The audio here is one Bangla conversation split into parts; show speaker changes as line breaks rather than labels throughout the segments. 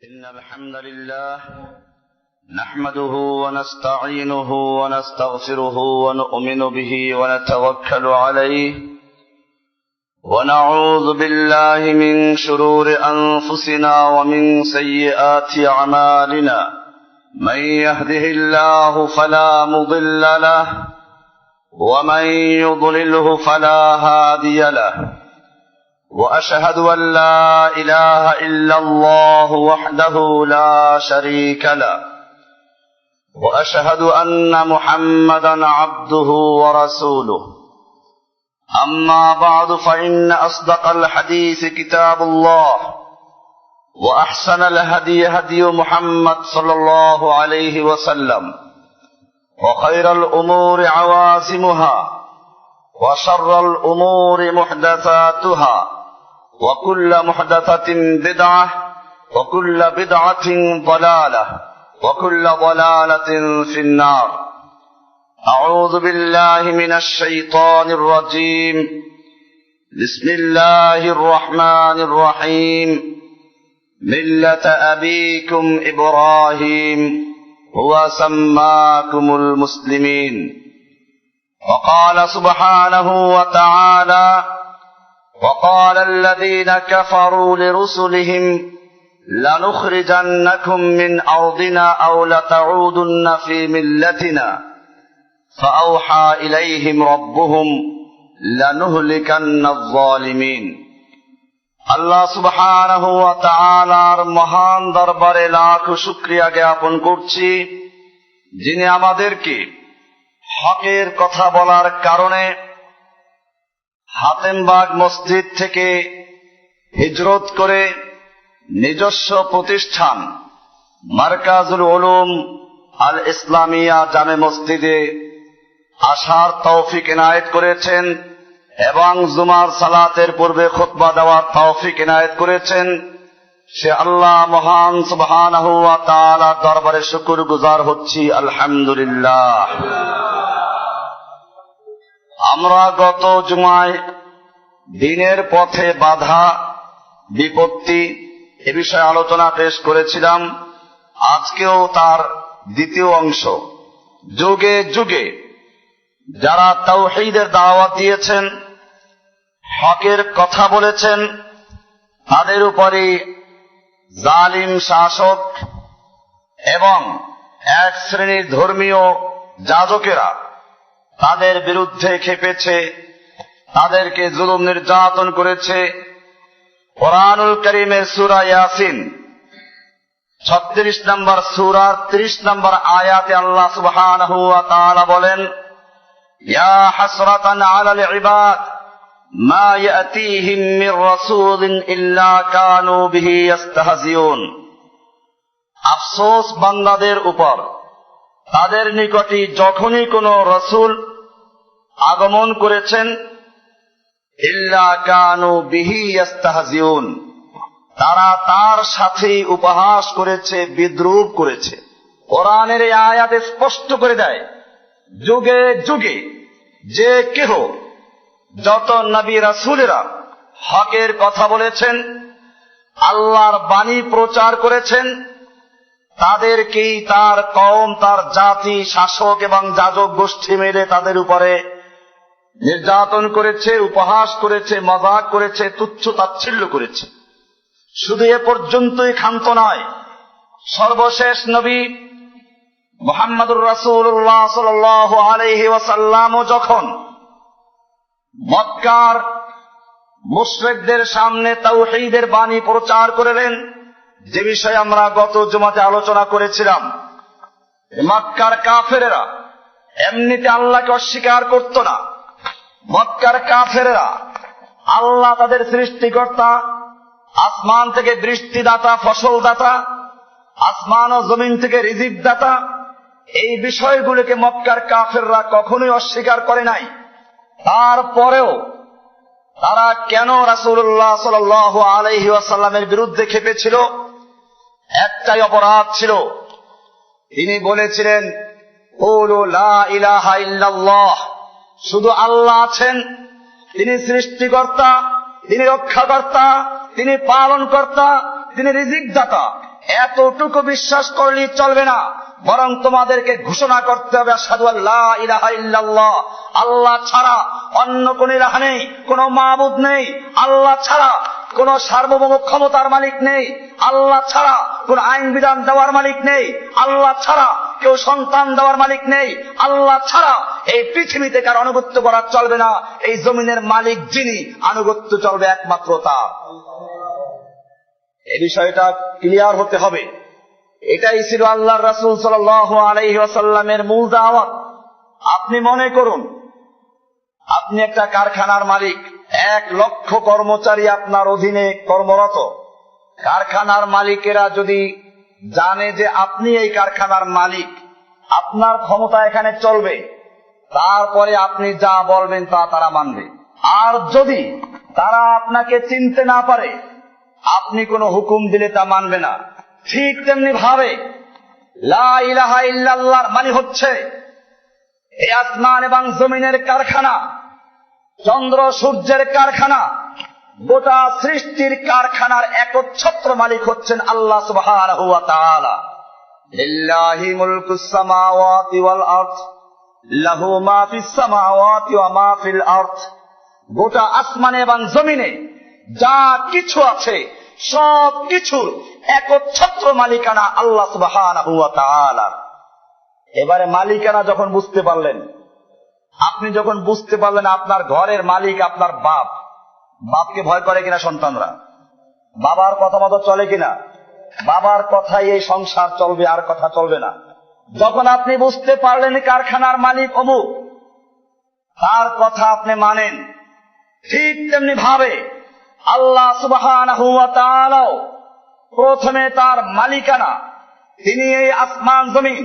إن الحمد لله نحمده ونستعينه ونستغفره ونؤمن به ونتوكل عليه ونعوذ بالله من شرور أنفسنا ومن سيئات أعمالنا من يهده الله فلا مضل له ومن يضلله فلا هادي له وأشهد أن لا إله إلا الله وحده لا شريك له وأشهد أن محمدا عبده ورسوله أما بعد فإن أصدق الحديث كتاب الله وأحسن الهدي هدي محمد صلى الله عليه وسلم وخير الأمور عوازمها وشر الأمور محدثاتها وكل محدثة بدعة وكل بدعة ضلالة وكل ضلالة في النار. أعوذ بالله من الشيطان الرجيم. بسم الله الرحمن الرحيم. ملة أبيكم إبراهيم هو سماكم المسلمين. وقال سبحانه وتعالى وقال الذين كفروا لرسلهم لنخرجنكم من أرضنا أو لتعودن في ملتنا فأوحى إليهم ربهم لنهلكن الظالمين. আল্লাহ সুবহানাহু ওয়া তাআলার মহান দরবারে লাখ শুকরিয়া জ্ঞাপন করছি, যিনি আমাদেরকে হকের কথা বলার কারণে হাতেমবাগ মসজিদ থেকে হিজরত করে নিজস্ব প্রতিষ্ঠান মারকাজুল উলুম আল ইসলামিয়া জামে মসজিদে আসার তৌফিক এনায়েত করেছেন এবং জুমার সালাতের পূর্বে খুতবা দেওয়ার তৌফিক এনায়েত করেছেন। সে আল্লাহ মহান সুবহানাহু ওয়া তাআলার দরবারে শুকরগুজার হচ্ছি, আলহামদুলিল্লাহ। আমরা গত জুমায় দ্বীনের পথে বাধা বিপত্তি এ বিষয়ে আলোচনা পেশ করেছিলাম। আজকেও তার দ্বিতীয় অংশ। যুগে যুগে যারা তাওহীদের দাওয়াত দিয়েছেন, হকের কথা বলেছেন, তাদের উপরে জালিম শাসক এবং এক শ্রেণীর ধর্মীয় যাজকেরা তাদের বিরুদ্ধে খেপেছে, তাদেরকে জুলুম নির্যাতন করেছে। কোরআনুল কারীমের সূরা ইয়াসিন 36 নম্বর সূরা 30 নম্বর আয়াতে আল্লাহ সুবহানাহু ওয়া তাআলা বলেন, ইয়া হাসরাতান আলাল ইবাদ মা ইয়াতিহিম মির রাসূলিন ইল্লা কানু বিহি ইস্তাহজিউন। আফসোস বান্দাদের উপর, তাদের নিকটে যখনই কোন রাসূল আগমন করেছেন, ইল্লা কানু বিহি ইস্তাহজিউন, তারা তার সাথে উপহাস করেছে, বিদ্রূপ করেছে। কোরআনের এই আয়াত স্পষ্ট করে দেয়, যুগে যুগে যে কেহ যত নবী রাসূলেরা হকের কথা বলেছেন, আল্লাহর বাণী প্রচার করেছেন, তাদেরকেই তার কওম, তার জাতি, শাসক এবং যাজক গোষ্ঠী মিলে তাদের উপরে নির্যাতন করেছে, উপহাস করেছে, মজাক করেছে, তুচ্ছ তাচ্ছিল্য করেছে। শুধু এ পর্যন্তই ক্ষান্ত নয়, সর্বশেষ নবী মুহাম্মদুর রাসূলুল্লাহ সাল্লাল্লাহু আলাইহি ওয়াসাল্লামও যখন মক্কার মুশরিকদের সামনে তাওহীদের বাণী প্রচার করলেন, যে বিষয়ে আমরা গত জুমাতে আলোচনা করেছিলাম, মক্কার কাফেরেরা এমনিতে আল্লাহকে অস্বীকার করত না। মক্কার কাফেরেরা আল্লাহ তাদের সৃষ্টিকর্তা, আসমান থেকে বৃষ্টিদাতা, ফসলদাতা, আসমান ও জমিন থেকে রিজিক দাতা, এই বিষয়গুলোকে মক্কার কাফেররা কখনোই অস্বীকার করে নাই। তারপরেও তারা কেন রাসূলুল্লাহ সাল্লাল্লাহু আলাইহি ওয়াসাল্লামের বিরুদ্ধে খেপেছিল? একটাই অপরাধ ছিল, তিনি বলেছিলেন, কুলু লা ইলাহা ইল্লাল্লাহ, শুধু আল্লাহ আছেন, তিনি সৃষ্টিকর্তা, তিনি রক্ষাকর্তা, তিনি পালনকর্তা, তিনি রিজিক দাতা, এতটুকু বিশ্বাস করলেই চলবে না, বরং তোমাদেরকে ঘোষণা করতে হবে আশহাদু আল্লা ইলাহা ইল্লাল্লাহ, আল্লাহ ছাড়া অন্য কোন ইলাহ নেই, কোন মাবুদ নেই, আল্লাহ ছাড়া কোন সার্বভৌম ক্ষমতার মালিক নেই, আল্লাহ ছাড়া কোন আইন বিধান দেওয়ার মালিক নেই, আল্লাহ ছাড়া কেউ সন্তান দেওয়ার মালিক নেই, আল্লাহ ছাড়া এই পৃথিবীতে কার আনুগত্য করা চলবে না, এই জমিনের মালিক যিনি, আনুগত্য চলবে একমাত্র তার। এই বিষয়টা ক্লিয়ার হতে হবে। এটাই ছিল আল্লাহর রাসূল সাল্লাল্লাহু আলাইহি ওয়াসাল্লামের মূল দাওয়াত। আপনি মনে করুন, আপনি একটা কারখানার মালিক, 1 লক্ষ কর্মচারী আপনার অধীনে কর্মরত। কারখানার মালিকেরা যদি জানে যে আপনি এই কারখানার মালিক, আপনার ক্ষমতা এখানে চলবে, তারপরে আপনি যা বলবেন তা তারা মানবে। আর যদি তারা আপনাকে চিনতে না পারে, আপনি কোনো হুকুম দিলে তা মানবে না। ঠিক তেমনি ভাবে লা ইলাহা ইল্লাল্লাহর মানে হচ্ছে এই আসমান এবং জমিনের কারখানা, চন্দ্র সূর্যের কারখানা, গোটা সৃষ্টির কারখানার একচ্ছত্র মালিক হচ্ছেন আল্লাহ সুবহানাহু ওয়া তাআলা। লিল্লাহি মুলকুস সামাওয়াতি ওয়াল আরদ লাহু মা ফিস সামাওয়াতি ওয়া মা ফিল আরদ। গোটা আসমানে এবং জমিনে যা কিছু আছে সব কিছুর একচ্ছত্র মালিকানা আল্লাহ সুবহানাহু ওয়া তাআলা। এবারে মালিকানা যখন বুঝতে পারলেন, আপনি যখন বুঝতে পারলেন আপনার ঘরের মালিক আপনার বাপ, বাপকে ভয় করে কিনা সন্তানরা? বাবার কথা মতো চলে কিনা? বাবার কথাই এই সংসার চলবে, আর কথা চলবে না। যখন আপনি বুঝতে পারলেন কারখানার মালিক অমুক, তার কথা আপনি মানেন। ঠিক তেমনি ভাবে আল্লাহ সুবহানাহু ওয়া তাআলা প্রথমে তার মালিকানা, তিনি এই আসমান জমিন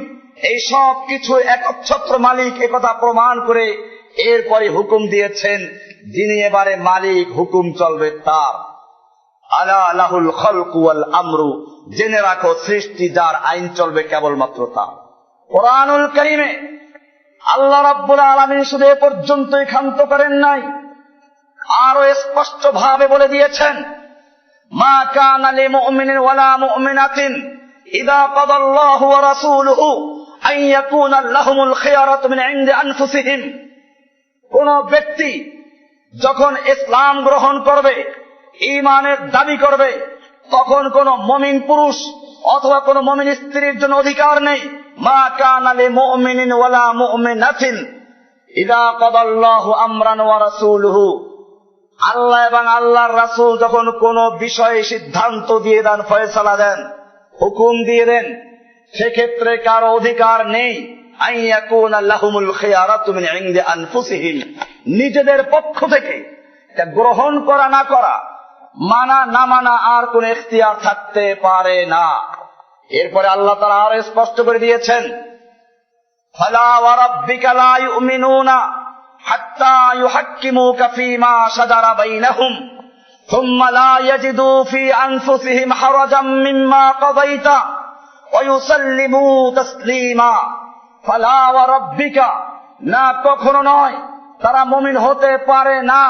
এই সব কিছু একচ্ছত্র মালিক একথা প্রমাণ করে এরপরে হুকুম দিয়েছেন, যিনি এবারে মালিক, হুকুম চলবে তার। আলা লাহুল খালকু ওয়াল আমরু, জেনে রাখো সৃষ্টি যার, আইন চলবে কেবলমাত্র তার। কোরআনুল কারীমে আল্লাহ রাব্বুল আলামিন শুধু এ পর্যন্তই ক্ষান্ত করেন নাই, আরো স্পষ্ট ভাবে বলে দিয়েছেন, মা কানা লিমুমিনিন ওয়ালা মুমিনাতিন ইযা কাদাল্লাহু ওয়া রাসূলুহু আন ইয়াকুনা লাহুমুল খিয়ারাতু মিন ইনদি আনফুসিহিম। কোন ব্যক্তি যখন ইসলাম গ্রহণ করবে, ঈমানের দাবি করবে, তখন কোন মুমিন পুরুষ অথবা কোন মুমিন স্ত্রীর জন্য অধিকার নেই, মা কানা লিমুমিনিন ওয়ালা মুমিনাতিন ইযা কাদাল্লাহু আমরান ওয়া রাসূলুহু, আল্লাহ এবং আল্লাহর রাসূল যখন কোন বিষয়ে সিদ্ধান্ত দিয়ে দেন, ফয়সালা দেন, হুকুম দিয়ে দেন, সেক্ষেত্রে কারো অধিকার নেই আন ইয়াকুনা লাহুমুল খিয়ারাতু মিন ইনদি আনফুসিহিম, নিজেদের পক্ষ থেকে তা গ্রহণ করা না করা, মানা না মানা আর কোন ইখতিয়ার থাকতে পারে না। এরপরে আল্লাহ তাআলা আরো স্পষ্ট করে দিয়েছেন, ফালা ওয়া রাব্বিকা লা ইউমিনুনা হাত্তা ইউহাক্কিমুকা ফীমা শাজারা বাইনাহুম সুম্মা লা ইয়াজিদু ফী আনফুসিহিম হারাজাম মিম্মা কাযাইতা ওয়া ইউসাল্লিমু তাসলিমা। ফালা ওয়া রাব্বিকা, না কখনো নয়, তারা মুমিন হতে পারে না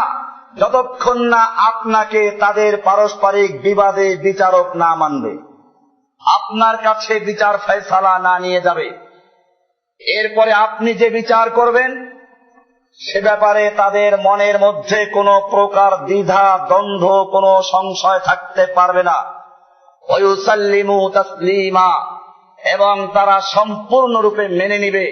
যতক্ষণ না আপনাকে তাদের পারস্পরিক বিবাদে বিচারক না মানবে, আপনার কাছে বিচার ফয়সালা না নিয়ে যাবে। এরপরে আপনি যে বিচার করবেন সে ব্যাপারে তাদের মনের মধ্যে কোনো প্রকার দ্বিধা দ্বন্দ্ব, কোনো সংশয় থাকতে পারবে না। ওয়ায়ুসাল্লিমু তাসলিমা, এবং তারা সম্পূর্ণরূপে মেনে নিবে।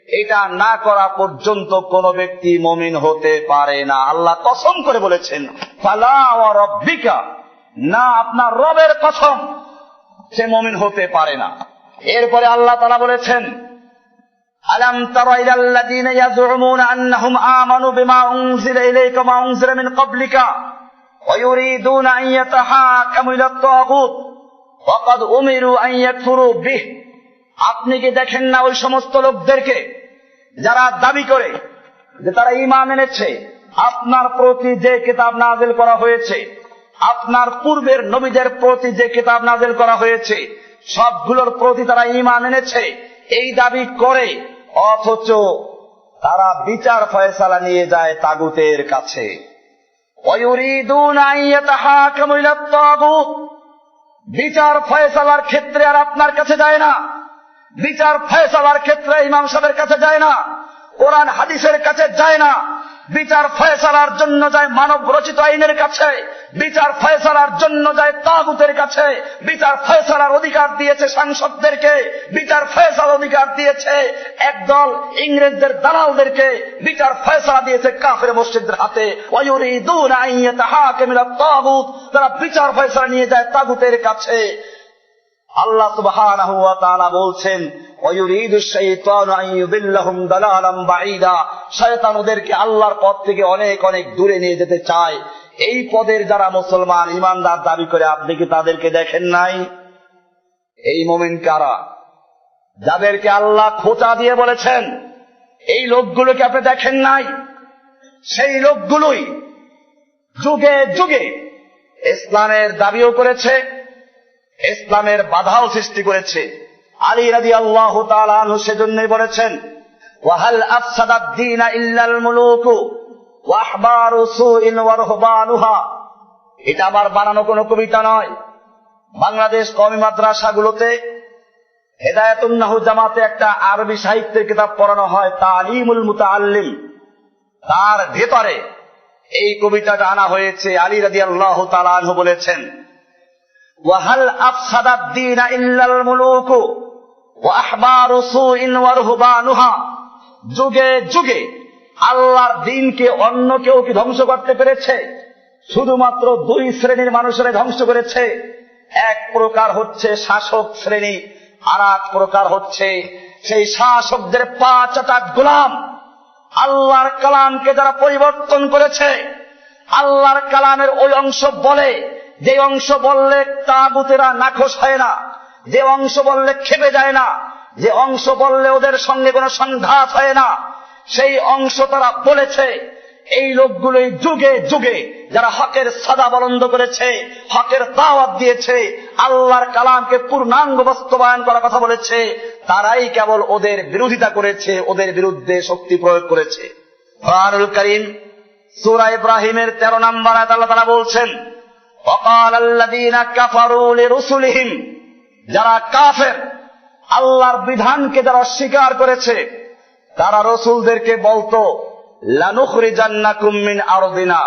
এটা না করা পর্যন্ত কোন ব্যক্তি মুমিন হতে পারে না। আল্লাহ কসম করে বলেছেন, ফালা ওয়া রাব্বিকা, না আপনার রবের কসম, সে মুমিন হতে পারে না। এরপরে আল্লাহ তাআলা বলেছেন, আলাম তারা ইলাল্লাযীনা ইয়াজউমুনা আন্নাহুম আমানু বিমা উনজিলা ইলাইকা ওয়া উনজিলা মিন ক্বাবলিকা ওয়া ইউরিদুনা আন ইয়াতাহাকামু ইলাত তাগুত ওয়া ক্বাদ উমিরু আন ইয়াকফুরু বিহি। আপনি কি দেখেন না ওই সমস্ত লোকদেরকে যারা দাবি করে যে তারা ঈমান এনেছে, আপনার প্রতি যে কিতাব নাযিল করা হয়েছে, আপনার পূর্বের নবীদের প্রতি যে কিতাব নাযিল করা হয়েছে, সবগুলোর প্রতি তারা ঈমান এনেছে, এই দাবি করে, অথচ তারা বিচার ফয়সালা নিয়ে যায় তাগুতের কাছে। ওয়ায়ুরিদুনা আন ইয়াতাহাকামু ইলাত তাগুত, বিচার ফয়সালার ক্ষেত্রে আর আপনার কাছে যায় না, বিচার ফয়সালার ক্ষেত্রে ইমাম সাহেবের কাছে যায় না, কোরআন হাদিসের কাছে যায় না, বিচার ফয়সালার জন্য যায় মানব রচিত আইনের কাছে, বিচার ফয়সালার জন্য যায় তাগুতের কাছে, বিচার ফয়সালার অধিকার দিয়েছে সাংসদদেরকে, বিচার ফয়সালার অধিকার দিয়েছে একদল ইংরেজদের দালালদেরকে, বিচার ফয়সালা দিয়েছে কাফের মসজিদদের হাতে। ওয়ায়ুরিদুনা আন ইয়াতাহাকামু ইলা তাগুত, তারা বিচার ফয়সালা নিয়ে যায় তাগুতের কাছে। আল্লাহ সুবহানাহু ওয়া তাআলা বলছেন ওয়ায়ুরিদু শাইতানু আন ইউদিল্লাহুম দালালাম বাঈদা, শয়তান ওদেরকে আল্লাহর পথ থেকে অনেক অনেক দূরে নিয়ে যেতে চায়। এই পদের যারা মুসলমান ইমানদার দাবি করে আপনি কি তাদেরকে দেখেন নাই? এই মুমিন কারা? যাদেরকে আল্লাহ খোঁচা দিয়ে বলেছেন এই লোকগুলোকে আপনি দেখেন নাই? সেই লোকগুলোই যুগে যুগে ইসলামের দাবিও করেছে, ইসলামের বাধাও সৃষ্টি করেছে। আলী রাদিয়াল্লাহু তাআলা আনহু সেজন্যই বলেছেন ওয়াহাল আফসাদাদ দীনা ইল্লাল মুলুকু ওয়া আহবারু সুইন ওয়া রুহবানুহা। এটা আমার বানানো কোনো কবিতা নয়। বাংলাদেশ কওমি মাদ্রাসাগুলোতে হেদায়াতুন নাহু জামাতে একটা আরবি সাহিত্যের কিতাব পড়ানো হয়, তালিমুল মুতাআল্লিম, তার ভেতরে এই কবিতাটা আনা হয়েছে। আলী রাদিয়াল্লাহু তাআলা আনহু বলেছেন ওয়াহাল আফসাদাদ দীনা ইল্লাল মুলুকু ওয়া আহবারু সুইন ওয়া রুহবানুহা। যুগে যুগে আল্লাহর দ্বীনকে অন্য কেউ কি ধ্বংস করতে পেরেছে? শুধুমাত্র দুই শ্রেণীর মানুষেরা ধ্বংস করেছে। এক প্রকার হচ্ছে শাসক শ্রেণী, আর এক প্রকার হচ্ছে সেই শাসকদের পা চাটা গোলাম। আল্লাহর কালামকে যারা পরিবর্তন করেছে, আল্লাহর কালামের ওই অংশ বলে যে অংশ বললে তাগুতেরা নাখোশ হয় না, যে অংশ বললে খেপে যায় না, যে অংশ বললে ওদের সঙ্গে কোনো সংঘাত হয় না, সেই অংশ তারা বলেছে। এই লোকগুলোই যুগে যুগে যারা হকের সাদা বলন্দ করেছে, হকের দাওয়াত দিয়েছে, আল্লাহর কালামকে পূর্ণাঙ্গ বাস্তবায়ন করার কথা বলেছে, তারাই কেবল ওদের বিরোধিতা করেছে, ওদের বিরুদ্ধে শক্তি প্রয়োগ করেছে। কোরআনুল কারীম সূরা ইব্রাহিমের 13 নম্বর আয়াতে আল্লাহ তাআলা বলছেন ওয়াকালাল্লাযীনা কাফারু লিরুসুলিহিম, যারা কাফের, আল্লাহর বিধানকে যারা অস্বীকার করেছে, তারা রাসূলদেরকে বলতো লানুখরিজান্নাকুম মিন আরদিনা,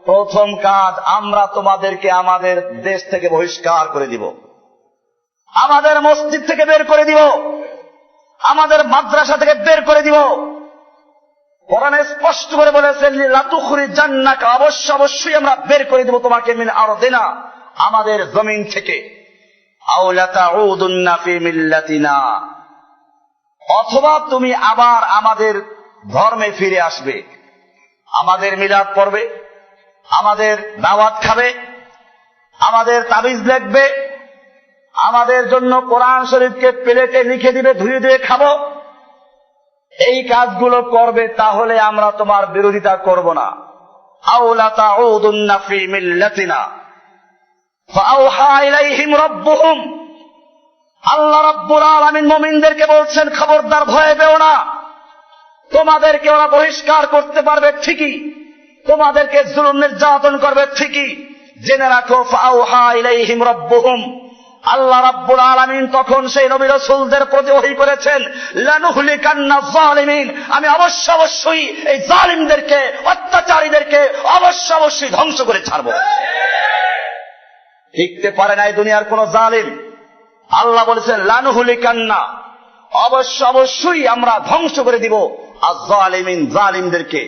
প্রথম কাজ আমরা তোমাদেরকে আমাদের দেশ থেকে বহিষ্কার করে দিব, আমাদের মসজিদ থেকে বের করে দিব, আমাদের মাদ্রাসা থেকে বের করে দিব। কোরআনে স্পষ্ট করে বলেছেন লাতুখরিজান্নাকা, অবশ্যই আমরা বের করে দিব তোমাকে মিন আরদিনা, আমাদের জমিন থেকে। আও লাতাউদুন্না ফি মিল্লাতিনা, অথবা তুমি আবার আমাদের ধর্মে ফিরে আসবে, আমাদের মিলাদ পড়বে, আমাদের দাওয়াত খাবে, আমাদের তাবিজ লিখবে, আমাদের জন্য কোরআন শরীফকে প্লেটে লিখে দিবে, ধুয়ে ধুয়ে খাবো। এই কাজগুলো করবে, তাহলে আমরা তোমার বিরোধিতা করব না। আও লাতাউদুন্না ফি মিল্লাতিনা ফাআওহা ইলাইহিম রাব্বুহুম, আল্লাহ রাব্বুল আলামিন মুমিনদেরকে বলছেন খবরদার ভয় পেও না, তোমাদেরকে ওরা বহিষ্কার করতে পারবে ঠিকই, তোমাদেরকে জুলুম নির্যাতন করবে ঠিকই, জেনে রাখো ফাআওহা ইলাইহিম রাব্বুহুম, আল্লাহ রাব্বুল আলামিন তখন সেই নবী রাসূলদের প্রতি ওহী করেছেন লানুহলিকান্না যালিমিন, আমি অবশ্যই এই জালিমদেরকে, অত্যাচারীদেরকে অবশ্যই ধ্বংস করে ছাড়বো। টিকতে পারে না এই দুনিয়ার কোন জালিম। আল্লাহ বলেছেন লানুহলিকান্না, অবশ্যই আমরা ধ্বংস করে দিব আয-যালিমিন, জালিমদেরকে।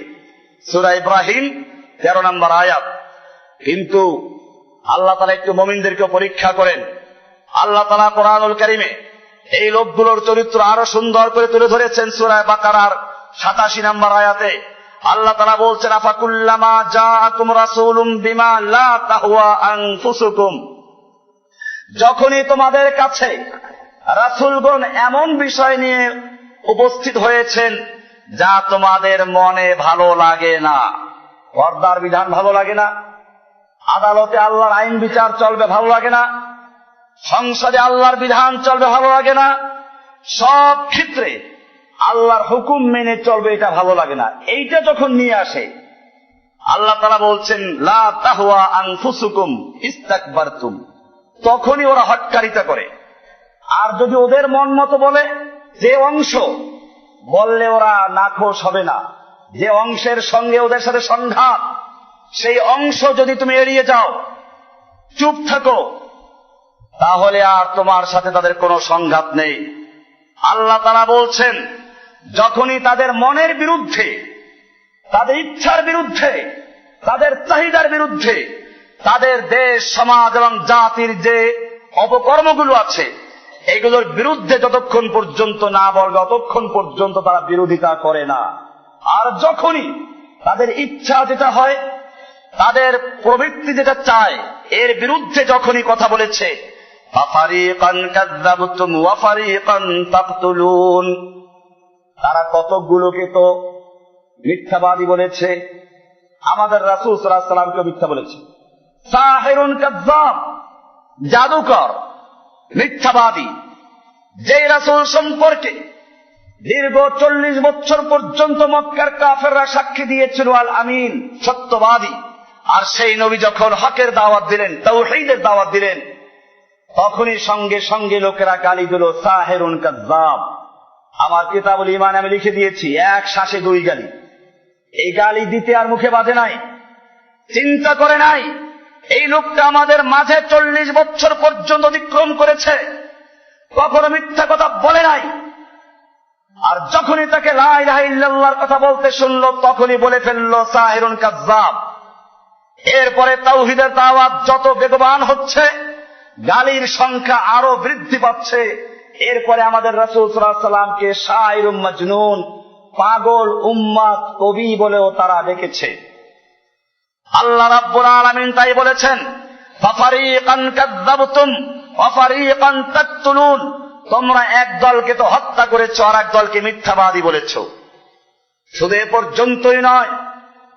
সূরা ইব্রাহিম 13 নম্বর আয়াত। কিন্তু আল্লাহ তাআলা একটু মুমিনদেরকে পরীক্ষা করেন। আল্লাহ তাআলা কোরআনুল কারীমে এই লোকগুলোর চরিত্র আরো সুন্দর করে তুলে ধরেছেন। সূরা বাকারার 87 নম্বর আয়াতে আল্লাহ তাআলা বলছেন আফাকুল্লামা জাআকুম রাসূলুম বিমা লা তাহওয়া আনফুসুকুম, যখনই তোমাদের কাছে রাসূলগণ এমন বিষয় নিয়ে উপস্থিত হয়েছেন যা তোমাদের মনে ভালো লাগে না, পর্দার বিধান ভালো লাগে না, আদালতে আল্লাহর আইন বিচার চলবে ভালো লাগে না, সংসদে আল্লাহর বিধান চলবে ভালো লাগে না, সব ক্ষেত্রে আল্লাহর হুকুম মেনে চলবে এটা ভালো লাগে না, এইটা যখন নিয়ে আসে আল্লাহ তাআলা বলছেন লা তাহওয়া আনফুসুকুম ইস্তাকবারতুম, তখনই ওরা হটকারিতা করে। আর যদি ওদের মন মতো বলে, যে অংশ বললে ওরা নাখোশ হবে না, যে অংশের সঙ্গে ওদের সাথে সংঘাত, সেই অংশ যদি তুমি এড়িয়ে যাও, চুপ থাকো, তাহলে আর তোমার সাথে তাদের কোনো সংঘাত নেই। আল্লাহ তাআলা বলছেন, যখনই তাদের মনের বিরুদ্ধে, তাদের ইচ্ছার বিরুদ্ধে, তাদের চাহিদার বিরুদ্ধে, তাদের দেশ সমাজ এবং জাতির যে অপকর্মগুলো আছে এগুলোর বিরুদ্ধে যতক্ষণ পর্যন্ত না বলবে ততক্ষণ পর্যন্ত তারা বিরোধিতা করে না। আর যখনই তাদের ইচ্ছা যেটা হয়, তাদের প্রবৃত্তি যেটা চায়, এর বিরুদ্ধে যখনই কথা বলেছে, ফারিকান কাযযাবতুম ওয়া ফারিকান তাকতুলুন, তারা কতগুলোকে তো মিথ্যাবাদী বলেছে, আমাদের রাসূল সাল্লাল্লাহু আলাইহি ওয়াসাল্লামকে মিথ্যা বলেছে। সাহিরুন কাযযাব, জাদুকর, মিথ্যাবাদী। যে রাসূল সম্পর্কে দীর্ঘ 40 বছর পর্যন্ত মক্কার কাফেররা সাক্ষী দিয়েছিল আল আমিন, সত্যবাদী, আর সেই নবী যখন হকের দাওয়াত দিলেন, তাওহীদের দাওয়াত দিলেন, তখনই সঙ্গে সঙ্গে লোকেরা গালি দিল, সাহিরুন কাযযাব। আমার কিতাবুল ঈমান আমি লিখে দিয়েছি, এক শ্বাসে 2 গালি। এই গালি দিতে আর মুখে বাঁধে নাই, চিন্তা করে নাই এই লোকটা আমাদের মাঝে 40 বছর পর্যন্ত অতিক্রম করেছে, কখনো মিথ্যা কথা বলে নাই। আর যখনই তাকে লা ইলাহা ইল্লাল্লাহর কথা বলতে শুনলো, তখনই বলে ফেললো সাহিরুন কাযযাব। এরপরে তাওহীদের দাওয়াত যত বেগবান হচ্ছে, গালির সংখ্যা আরো বৃদ্ধি পাচ্ছে। এরপরে আমাদের রাসূল সাল্লাল্লাহু আলাইহি ওয়াসাল্লামকে শায়রুম মাজনুন, পাগল উম্মাত, কবি বলেও তারা ডেকেছে। আল্লাহ রাব্বুল আলামিন তাই বলেছেন, ফারিকান কাযযাবতুম ওয়া ফারিকান তাকতুলুন, তোমরা এক দলকে তো হত্যা করেছো আর এক দলকে মিথ্যাবাদী বলেছো। শুধু এ পর্যন্তই নয়,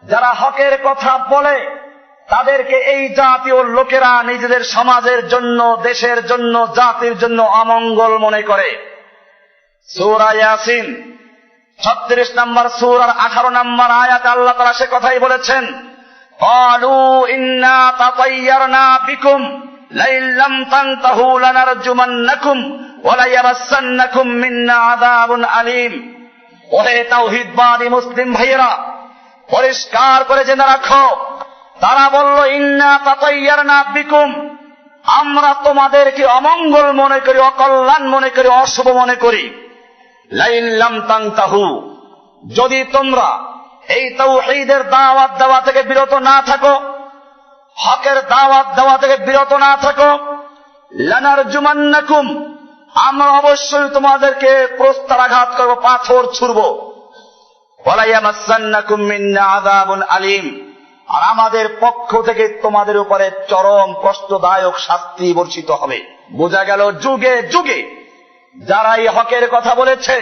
যারা হকের কথা বলে তাদেরকে এই জাতীয় লোকেরা নিজেদের সমাজের জন্য, দেশের জন্য, জাতির জন্য অমঙ্গল মনে করে। সূরা ইয়াসিন 36 নম্বর সূরার 18 নম্বর আয়াতে আল্লাহ তাআলা সে কথাই বলেছেন, ক্বালু ইন্না তাতায়্যারনা বিকুম লাইন লাম তানতাহু লানারজুমান্নাকুম ওয়া লায়ামাসসান্নাকুম মিন্না আযাবুন আলীম। ওহে তাওহীদবাদী মুসলিম ভাইয়েরা, পরিষ্কার করে জেনে রাখো, তারা বলল, ইন্না তাতায়্যারনা বিকুম, আমরা তোমাদেরকে অমঙ্গল মনে করি, অকল্যাণ মনে করি, অশুভ মনে করি। লাইন লাম তানতাহু, যদি তোমরা এই তাওহীদের দাওয়াত দেওয়া থেকে বিরত না থাকো, হকের দাওয়াত দেওয়া থেকে বিরত না থাকো, লানারজুমান্নাকুম, আমরা অবশ্যই তোমাদেরকে প্রস্তরাঘাত করব, পাথর ছুড়ব। ওয়া লায়ামাসসান্নাকুম মিন্না আযাবুন আলীম, আর আমাদের পক্ষ থেকে তোমাদের উপরে চরম কষ্টদায়ক শাস্তি বর্ষিত হবে। বোঝা গেল, যুগে যুগে যারা এই হকের কথা বলেছে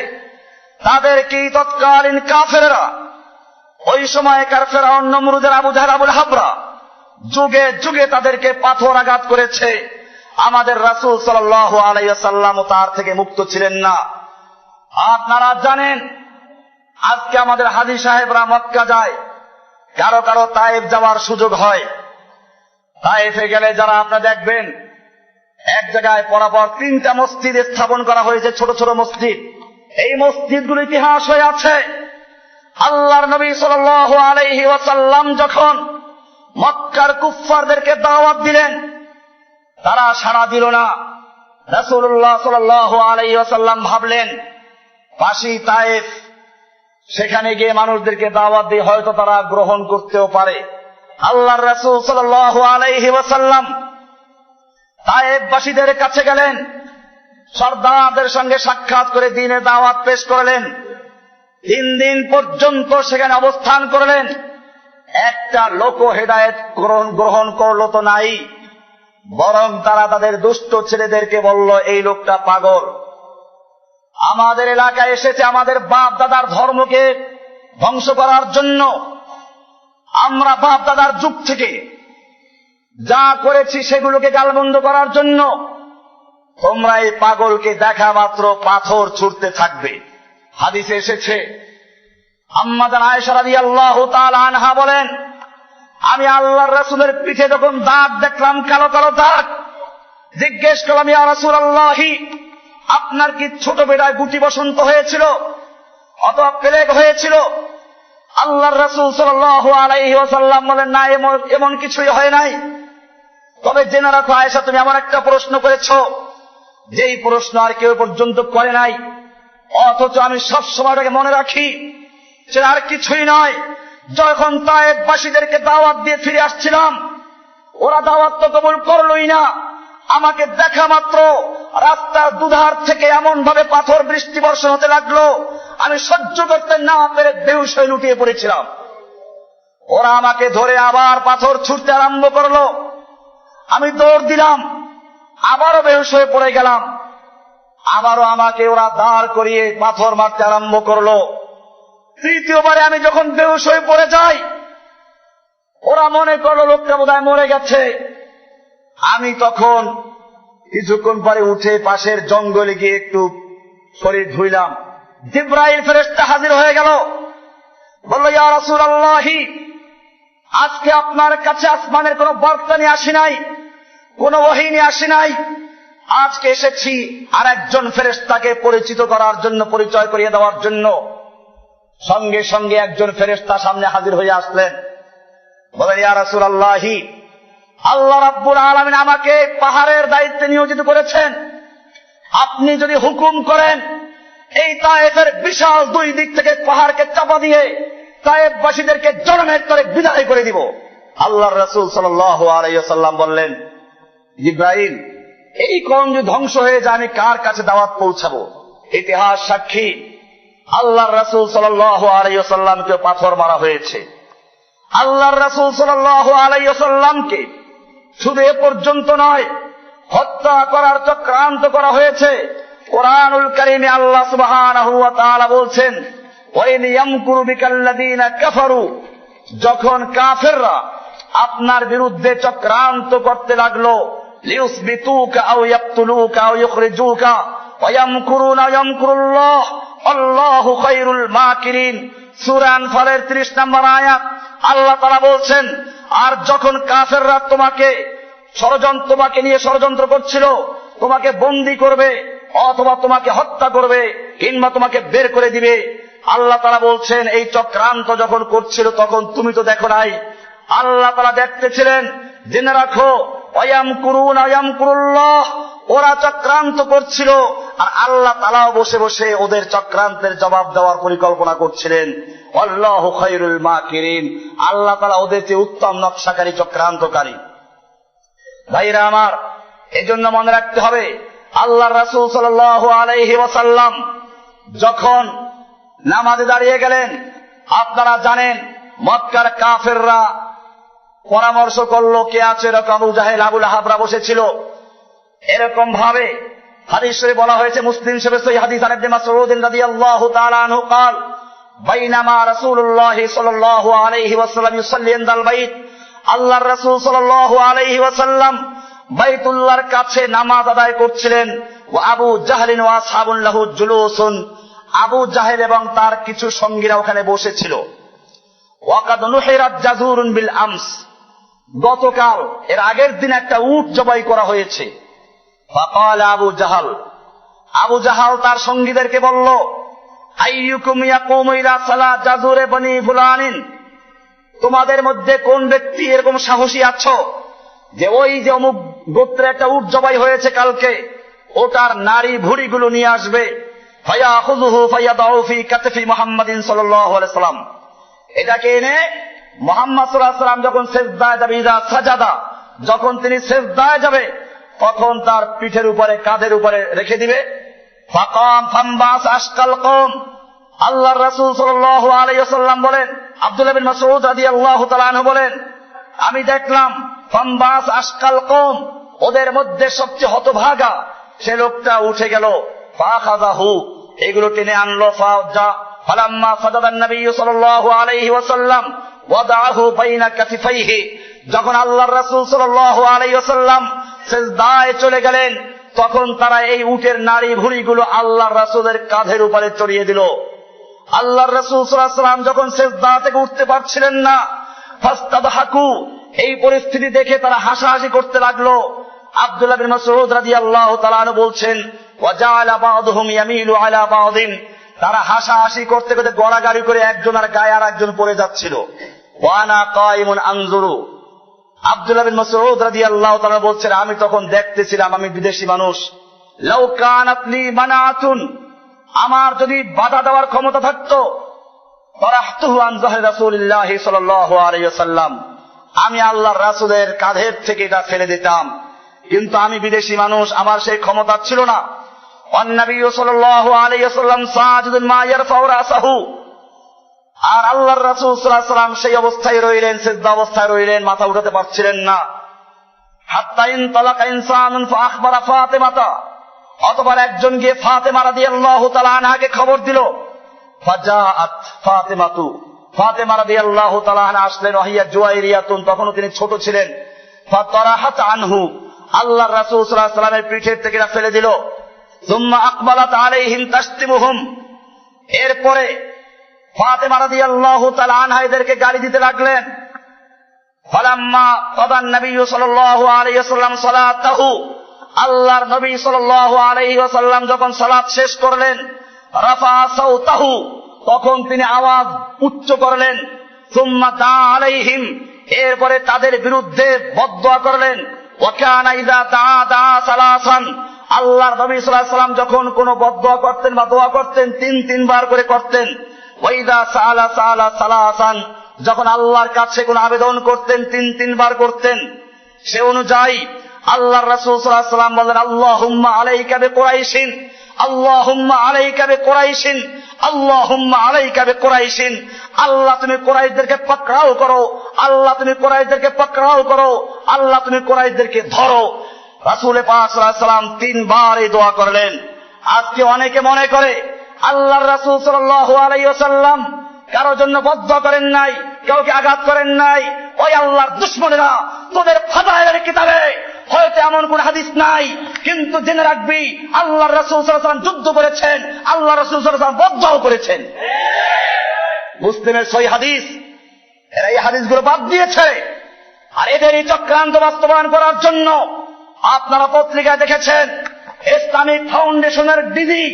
তাদেরকে তৎকালীন কাফেররা, ওই সময়কার ফেরাউন, নমরুদের, আবু জাহল, আবুল হাবরা, যুগে যুগে তাদেরকে পাথর আঘাত করেছে। আমাদের রাসূল সাল্লাল্লাহু আলাইহি ওয়াসাল্লাম তার থেকে মুক্ত ছিলেন না। আপনারা জানেন, আজকে আমাদের হাজী সাহেবরা মক্কা যায়, কারো কারো তায়েফ যাওয়ার সুযোগ হয়। তায়েফে গেলে যারা আপনারা দেখবেন, এক জায়গায় পরপর 3টা মসজিদ স্থাপন করা হয়েছে, ছোট ছোট মসজিদ। এই মসজিদগুলো ইতিহাস হয়ে আছে। আল্লাহর নবী সাল্লাল্লাহু আলাইহি ওয়াসাল্লাম যখন মক্কার কুফফারদেরকে দাওয়াত দিলেন, তারা সাড়া দিল না। রাসূলুল্লাহ সাল্লাল্লাহু আলাইহি ওয়াসাল্লাম ভাবলেন, পাশি তায়েফ, সেখানে গিয়ে মানুষদেরকে দাওয়াত দিয়ে হয়তো তারা গ্রহণ করতেও পারে। আল্লাহর রাসূল সাল্লাল্লাহু আলাইহি ওয়াসাল্লাম তায়েফবাসীদের কাছে গেলেন, সরদারদের সঙ্গে সাক্ষাৎ করে দ্বীনের দাওয়াত পেশ করলেন। 3 দিন পর্যন্ত সেখানে অবস্থান করলেন। একটা লোক হেদায়েত গ্রহণ করলো তো নাই, বরং তারা তাদের দুষ্ট ছেলেদেরকে বলল, এই লোকটা পাগল, আমাদের এলাকায় এসেছে আমাদের বাপ দাদার ধর্মকে ধ্বংস করার জন্য। আমরা বাপ দাদার যুগ থেকে যা করেছি সেগুলোকে গালমন্দ করার জন্য। তোমরা এই পাগলকে দেখা মাত্র পাথর ছুঁড়তে থাকবে। হাদিসে এসেছে, আম্মা জান আয়েশা রাদিয়াল্লাহু তাআলা আনহা বলেন, আমি আল্লাহর রাসূলের পিঠে যখন দাগ দেখলাম, কালো কালো দাগ, জিজ্ঞেস করলাম, ইয়া রাসূলুল্লাহ, আপনার কি ছোট বেলায় গুটি বসন্ত হয়েছিল অথবা প্লেগ হয়েছিল? আল্লাহর রাসূল সাল্লাল্লাহু আলাইহি ওয়াসাল্লাম বলেন, না, এমন কিছুই হয় নাই। তবে জেনে রাখো আয়েশা, তুমি এমন একটা প্রশ্ন করেছ যেই প্রশ্ন আর কেউ পর্যন্ত করে নাই, অথচ আমি সব সময়টাকে মনে রাখি। সে আর কিছুই নয়, যখন তায়েফবাসীদেরকে দাওয়াত দিয়ে ফিরে আসছিলাম, ওরা দাওয়াত তো কবুল করলই না, আমাকে দেখা মাত্র রাস্তার দুধার থেকে এমন ভাবে পাথর বৃষ্টি বর্ষণ হতে লাগলো, আমি সহ্য করতে না পেরে বেহুশ হয়ে লুটিয়ে পড়েছিলাম। ওরা আমাকে ধরে আবার পাথর ছুটতে আরম্ভ করলো, আমি দৌড় দিলাম, আবারও বেহুশ হয়ে পড়ে গেলাম। আবারও আমাকে ওরা দাঁড় করিয়ে পাথর মারতে আরম্ভ করলো। তৃতীয়বারে আমি যখন বেহুশ হয়ে পড়ে যাই, ওরা মনে করলো লোকটা বোধহয় মরে গেছে। আমি তখন কিছুক্ষণ পরে উঠে পাশের জঙ্গলে গিয়ে একটু শরীর ধুইলাম। জিবরাইল ফেরেশতা হাজির হয়ে গেল, বলল, ইয়া রাসূলুল্লাহ, আজকে আপনার কাছে আসমানের কোন বার্তা নিয়ে আসি নাই, কোন ওহী নিয়ে আসি নাই, আজকে এসেছি আর একজন ফেরেশতাকে পরিচিত করার জন্য, পরিচয় করিয়ে দেওয়ার জন্য। সঙ্গে সঙ্গে একজন ফেরেশতা সামনে হাজির হয়ে আসলেন, বলেন, ইয়া রাসূলুল্লাহ, আল্লাহ রাব্বুল আলামিন আমাকে পাহাড়ের দায়িত্বে নিয়োজিত করেছেন। আপনি যদি হুকুম করেন, এই তায়েফের বিশাল দুই দিক থেকে পাহাড়কে চাপা দিয়ে তায়েফবাসীদেরকে জনমের তরে বিদায় করে দিব। আল্লাহর রাসূল সাল্লাল্লাহু আলাইহি ওয়াসাল্লাম বললেন, জিবরাইল, এই কওম যদি ধ্বংস হয়ে যায়, আমি কার কাছে দাওয়াত পৌঁছাবো? ইতিহাস সাক্ষী, আল্লাহর রাসূল সাল্লাল্লাহু আলাইহি ওয়াসাল্লামকে পাথর মারা হয়েছে। আল্লাহর রাসূল সাল্লাল্লাহু আলাইহি ওয়াসাল্লামকে শুধু এ পর্যন্ত নয়, হত্যা করার চক্রান্ত করা হয়েছে। কোরআনুল কারীমে আল্লাহ সুবহানাহু ওয়া তাআলা বলছেন, ওয়াইন ইয়ামকুরু বিকাল্লাযীনা কাফারু, যখন কাফেররা আপনার বিরুদ্ধে চক্রান্ত করতে লাগলো, লিউসবিতুকা আও ইয়াকতুলুকা আও ইখরিজুকা ওয়া ইয়ামকুরুনা ইয়ামকুরুল্লাহ আল্লাহু খায়রুল মাকিরিন। সূরা আনফালের 30 নম্বর আয়াত। আল্লাহ তাআলা বলছেন, আর যখন কাফেররা তোমাকে নিয়ে ষড়যন্ত্র করছিল, তোমাকে বন্দী করবে অথবা তোমাকে হত্যা করবে কিংবা তোমাকে বের করে দিবে, আল্লাহ তাআলা বলছেন, এই চক্রান্ত যখন করছিল তখন তুমি তো দেখো নাই, আল্লাহ তাআলা দেখতেছিলেন। জেনে রাখো, ওয়ায়ামকুরুনা ওয়ায়ামকুরুল্লাহ, ওরা চক্রান্ত করছিল আর আল্লাহ তাআলাও বসে বসে ওদের চক্রান্তের জবাব দেওয়ার পরিকল্পনা করছিলেন। আল্লাহু খায়রুল মাকিরিন, আল্লাহ তাআলা ওদের চেয়ে উত্তম নকশাকারী, চক্রান্তকারী। ভাইরা আমার, এজন্য মনে রাখতে হবে, আল্লাহর রাসূল সাল্লাল্লাহু আলাইহি ওয়াসাল্লাম যখন নামাজে দাঁড়িয়ে গেলেন, আপনারা জানেন মক্কার কাফেররা পরামর্শ করলো, কে আছে এরকম? আবু জাহেল, আবু লাহাবরা বসেছিল। এরকম ভাবে হাদিস শরীফে বলা হয়েছে, মুসলিম শরীফে সহিহ হাদিস আন ইবনে মাসউদ রাদিয়াল্লাহু তাআলা আনহু قال বাইনামা রাসূলুল্লাহ সাল্লাল্লাহু আলাইহি ওয়াসাল্লাম ইউসাল্লি ইনদাল বাইত, আল্লাহর রাসূল সাল্লাল্লাহু আলাইহি ওয়াসাল্লাম বাইতুল্লাহর কাছে নামাজ আদায় করছিলেন। ওয়া আবু জাহলিন ওয়া আসহাবুন লাহু জুলুসুন, আবু জাহেল এবং তার কিছু সঙ্গীরা ওখানে বসেছিল। ওয়াকাদ নুহিরাত জাযুরুন বিল আমস, গতকাল এর আগের দিন একটা উট জবাই করা হয়েছে। ফাকাল আবু জাহাল তার সঙ্গীদেরকে বলল, আইয়ুকুম ইয়াকুমু ইলা সালাত জাযুরে বনি ফুলানিন, তোমাদের মধ্যে কোন ব্যক্তি এরকম সাহসী আছো যে ওই যে অমুক গোত্রে একটা উট জবাই হয়েছে কালকে, ওটার নারী ভুঁড়িগুলো নিয়ে আসবে। ফায়াখুযুহু ফায়াদাউ ফি কাতফি মুহাম্মাদিন সাল্লাল্লাহু আলাইহি সাল্লাম, এটাকে এনে মুহাম্মদ সাল্লাল্লাহু আলাইহি সাল্লাম যখন সিজদায় যাবে, ইযা সাজাদা, যখন তিনি সিজদায় যাবে তখন তার পিঠের উপরে, কাঁধের উপরে রেখে দিবে। ফাকাম ফামবাস আশকাল কওম, আল্লাহর রাসূল সাল্লাল্লাহু আলাইহি ওয়াসাল্লাম বলেন, আব্দুল্লাহ বিন মাসউদ রাদিয়াল্লাহু তাআলা আনহু বলেন, আমি দেখলাম ফামবাস আশকাল কওম, ওদের মধ্যে সবচেয়ে হতভাগা সে লোকটা উঠে গেল। ফাখাযাহু, এগুলো টেনে আনলো। ফালাম্মা সাজাদান নবী সাল্লাল্লাহু আলাইহি ওয়াসাল্লাম ওয়াদাহু বাইনা কাতিফাইহি, যখন আল্লাহর রাসূল সাল্লাল্লাহু আলাইহি ওয়াসাল্লাম সিজদায় চলে গেলেন, তখন তারা এই উটের নারী ভুঁড়িগুলো আল্লাহর রাসূলের কাঁধের উপরে চড়িয়ে দিল। আল্লাহর রাসূল সাল্লাল্লাহু আলাইহি ওয়াসাল্লাম যখন সিজদা থেকে উঠতে পারছিলেন না, ফাস্তাদহাকু, এই পরিস্থিতি দেখে তারা হাসাহাসি করতে লাগলো। আব্দুল্লাহ বিন মাসউদ রাদিয়াল্লাহু তাআলা আনহু বলছেন, ওয়াজাআলা বা'দুহুম ইয়ামিলু আলা বা'দিন, তারা হাসাহাসি করতে করতে গড়াগড়ি করে একজনের গায়ে আর একজন পড়ে যাচ্ছিল। ওয়া আনা কায়িমুন আনজুরু, আব্দুল্লাহ বিন মাসউদ রাদিয়াল্লাহু তাআলা বলছেন, আমি তখন দেখতেছিলাম, আমি বিদেশি মানুষ। লাউ কানাত লি মানাতুন, আমার যদি বাধা দেওয়ার ক্ষমতা থাকতো, তারাহতুহু আন যাহরি রাসূলিল্লাহি সাল্লাল্লাহু আলাইহি ওয়াসাল্লাম, আমি আল্লাহর রাসূলের কাঁধের থেকে এটা ফেলে দিতাম, কিন্তু আমি বিদেশি মানুষ, আমার সেই ক্ষমতা ছিল না। ওয়ান নবী সাল্লাল্লাহু আলাইহি ওয়াসাল্লাম সাজিদুন মা ইয়ারফাউ রাসাহু, আর আল্লাহর রাসূল সাল্লাল্লাহু আলাইহি ওয়াসাল্লাম সেই অবস্থায় রইলেন, সিজদা অবস্থায় রইলেন, মাথা উঠাতে পারছিলেন না। হাত্তা ইনতালাকা ইনসানুন ফাআখবারা ফাতিমাতা, অতঃপর একজন গিয়ে ফাতিমা রাদিয়াল্লাহু তাআলা আনহাকে খবর দিল। ফাজাআত ফাতিমাতু, ফাতিমা রাদিয়াল্লাহু তাআলা আনহা আসলেন। ওয়াহিয়া জুয়াইরিয়াতুন, তখনও তিনি ছোট ছিলেন। ফাতারাহাত আনহু, আল্লাহর রাসূল সাল্লাল্লাহু আলাইহি ওয়াসাল্লামের পিঠের থেকে ফেলে দিল। সুম্মা আকবালাত আলাইহিম তাশতিমুহুম, এরপরে ফাতিমা রাদিয়াল্লাহু তাআলা আনহা এদেরকে গালি দিতে লাগলেন। ফালাম্মা কাদান নবী সাল্লাল্লাহু আলাইহি ওয়াসাল্লাম সালাতাহু, আল্লাহর নবী সাল্লাল্লাহু আলাইহি ওয়াসাল্লাম যখন সালাত শেষ করলেন, রাফা সাউতাহু, তখন তিনি আওয়াজ উচ্চ করলেন। সুম্মা দা আলাইহিম, এরপরে তাদের বিরুদ্ধে বদদোয়া করলেন। ওয়া কানা ইযা দা সালাসান, আল্লাহর নবী সাল্লাল্লাহু আলাইহি ওয়াসাল্লাম যখন কোনো বদদোয়া করতেন বা দোয়া করতেন, তিন বার করে করতেন। ওয়া ইযা সাআলা সালাসান, যখন আল্লাহর কাছে কোনো আবেদন করতেন, তিন বার করতেন। সে অনুযায়ী আল্লাহর রাসূল সাল্লাল্লাহু আলাইহি ওয়াসাল্লাম বলেন, আল্লাহুম্মা আলাইকা বিকুরাইশিন, আল্লাহুম্মা আলাইকা বিকুরাইশিন, আল্লাহুম্মা আলাইকা বিকুরাইশিন, আল্লাহ তুমি কুরাইশদেরকে পাকড়াও করো, আল্লাহ তুমি কুরাইশদেরকে পাকড়াও করো, আল্লাহ তুমি কুরাইশদেরকে ধরো। রাসূল পাক সাল্লাল্লাহু আলাইহি ওয়াসাল্লাম 3 বার এই দোয়া করলেন। আজকে অনেকে মনে করে আল্লাহর রাসূল সাল্লাল্লাহু আলাইহি ওয়াসাল্লাম কারোর জন্য বদদোয়া করেন নাই, কাউকে আঘাত করেন নাই। ওই আল্লাহর দুশমনেরা তোদের ফাদায়েলের কিতাবে হয়তো এমন কোন হাদিস নাই, কিন্তু জেনে রাখবি আল্লাহর রাসূল সাল্লাল্লাহু আলাইহি ওয়াসাল্লাম যুদ্ধ করেছেন, আল্লাহর রাসূল সাল্লাল্লাহু আলাইহি ওয়াসাল্লাম বদদোয়া করেছেন। মুসলিমের সহিহ হাদিস, এরা এই হাদিসগুলো বাদ দিয়েছে। আর এদের এই চক্রান্ত বাস্তবায়ন করার জন্য আপনারা পত্রিকায় দেখেছেন, ইসলামিক ফাউন্ডেশনের ডিজি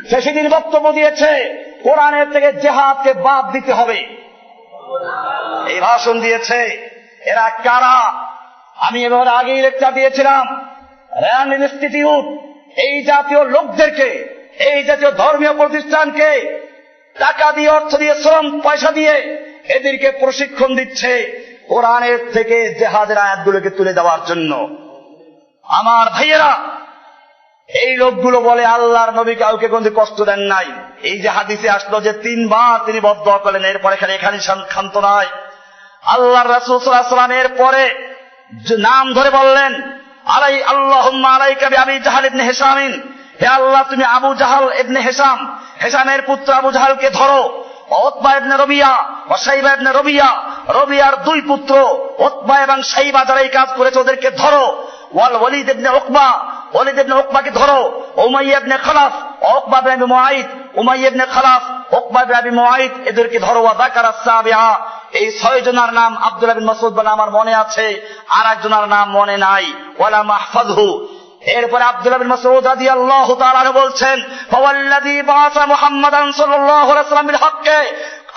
সে সেদিন বক্তব্য দিয়েছে, কোরআনের থেকে জিহাদকে বাদ দিতে হবে, এই ভাষণ দিয়েছে। এরা কারা? আমি এবার আগেই লেকচার দিয়েছিলাম। র্যান্ড ইনস্টিটিউট এই জাতীয় লোকদেরকে, এই জাতীয় ধর্মীয় প্রতিষ্ঠানকে টাকা দিয়ে, অর্থ দিয়ে, শ্রম পয়সা দিয়ে এদেরকে প্রশিক্ষণ দিচ্ছে কোরআনের থেকে জিহাদের আয়াতগুলোকে তুলে দেওয়ার জন্য। আমার ভাইয়েরা, এই লোকগুলো বলে আল্লাহর নবী কাউকে কোনো কষ্ট দেন নাই। এই যে হাদিসে আসলো যে 3 বার তিনি বদদোয়া করলেন, এরপরে এখানে ক্ষান্ত নয়। আল্লাহর রাসূল সাল্লাল্লাহু আলাইহি ওয়াসাল্লাম এরপরে নাম ধরে বললেন, আল্লাহুম্মা আলাইকা বিআবি জাহল ইবনে হিশামিন, হে আল্লাহ তুমি আবু জাহল ইবনে হিশাম, হিশামের পুত্র আবু জাহলকে ধরো। উতবা ইবনে রবিয়া ও শাইবা ইবনে রবিয়া, রবিয়ার 2 পুত্র উতবা এবং শাইবা যারা এই কাজ করেছে ওদেরকে ধরো। ওয়াল ওয়ালিদ ইবনে উকবা, ওয়ালিদ ইবনে উকবাকে ধরো। উমাইয়া ইবনে খালাফ, উকবা ইবনে মুআইদ, উমাইয়া ইবনে খালাফ, উকবা ইবনে মুআইদ, এদেরকে ধরো। ওয়া যাকারা সাবিআ, এই 6 জনের নাম আব্দুল্লাহ বিন মাসউদ বলে আমার মনে আছে, আর একজনের নাম মনে নাই। ওয়ালা মাহফাযহু, এরপরে আব্দুল্লাহ বিন মাসউদ রাদিয়াল্লাহু তাআলা আনহু বলছেন, ফাওয়াল্লাযী বাআসা মুহাম্মাদান সাল্লাল্লাহু আলাইহি ওয়াসাল্লাম বিল হক্কে,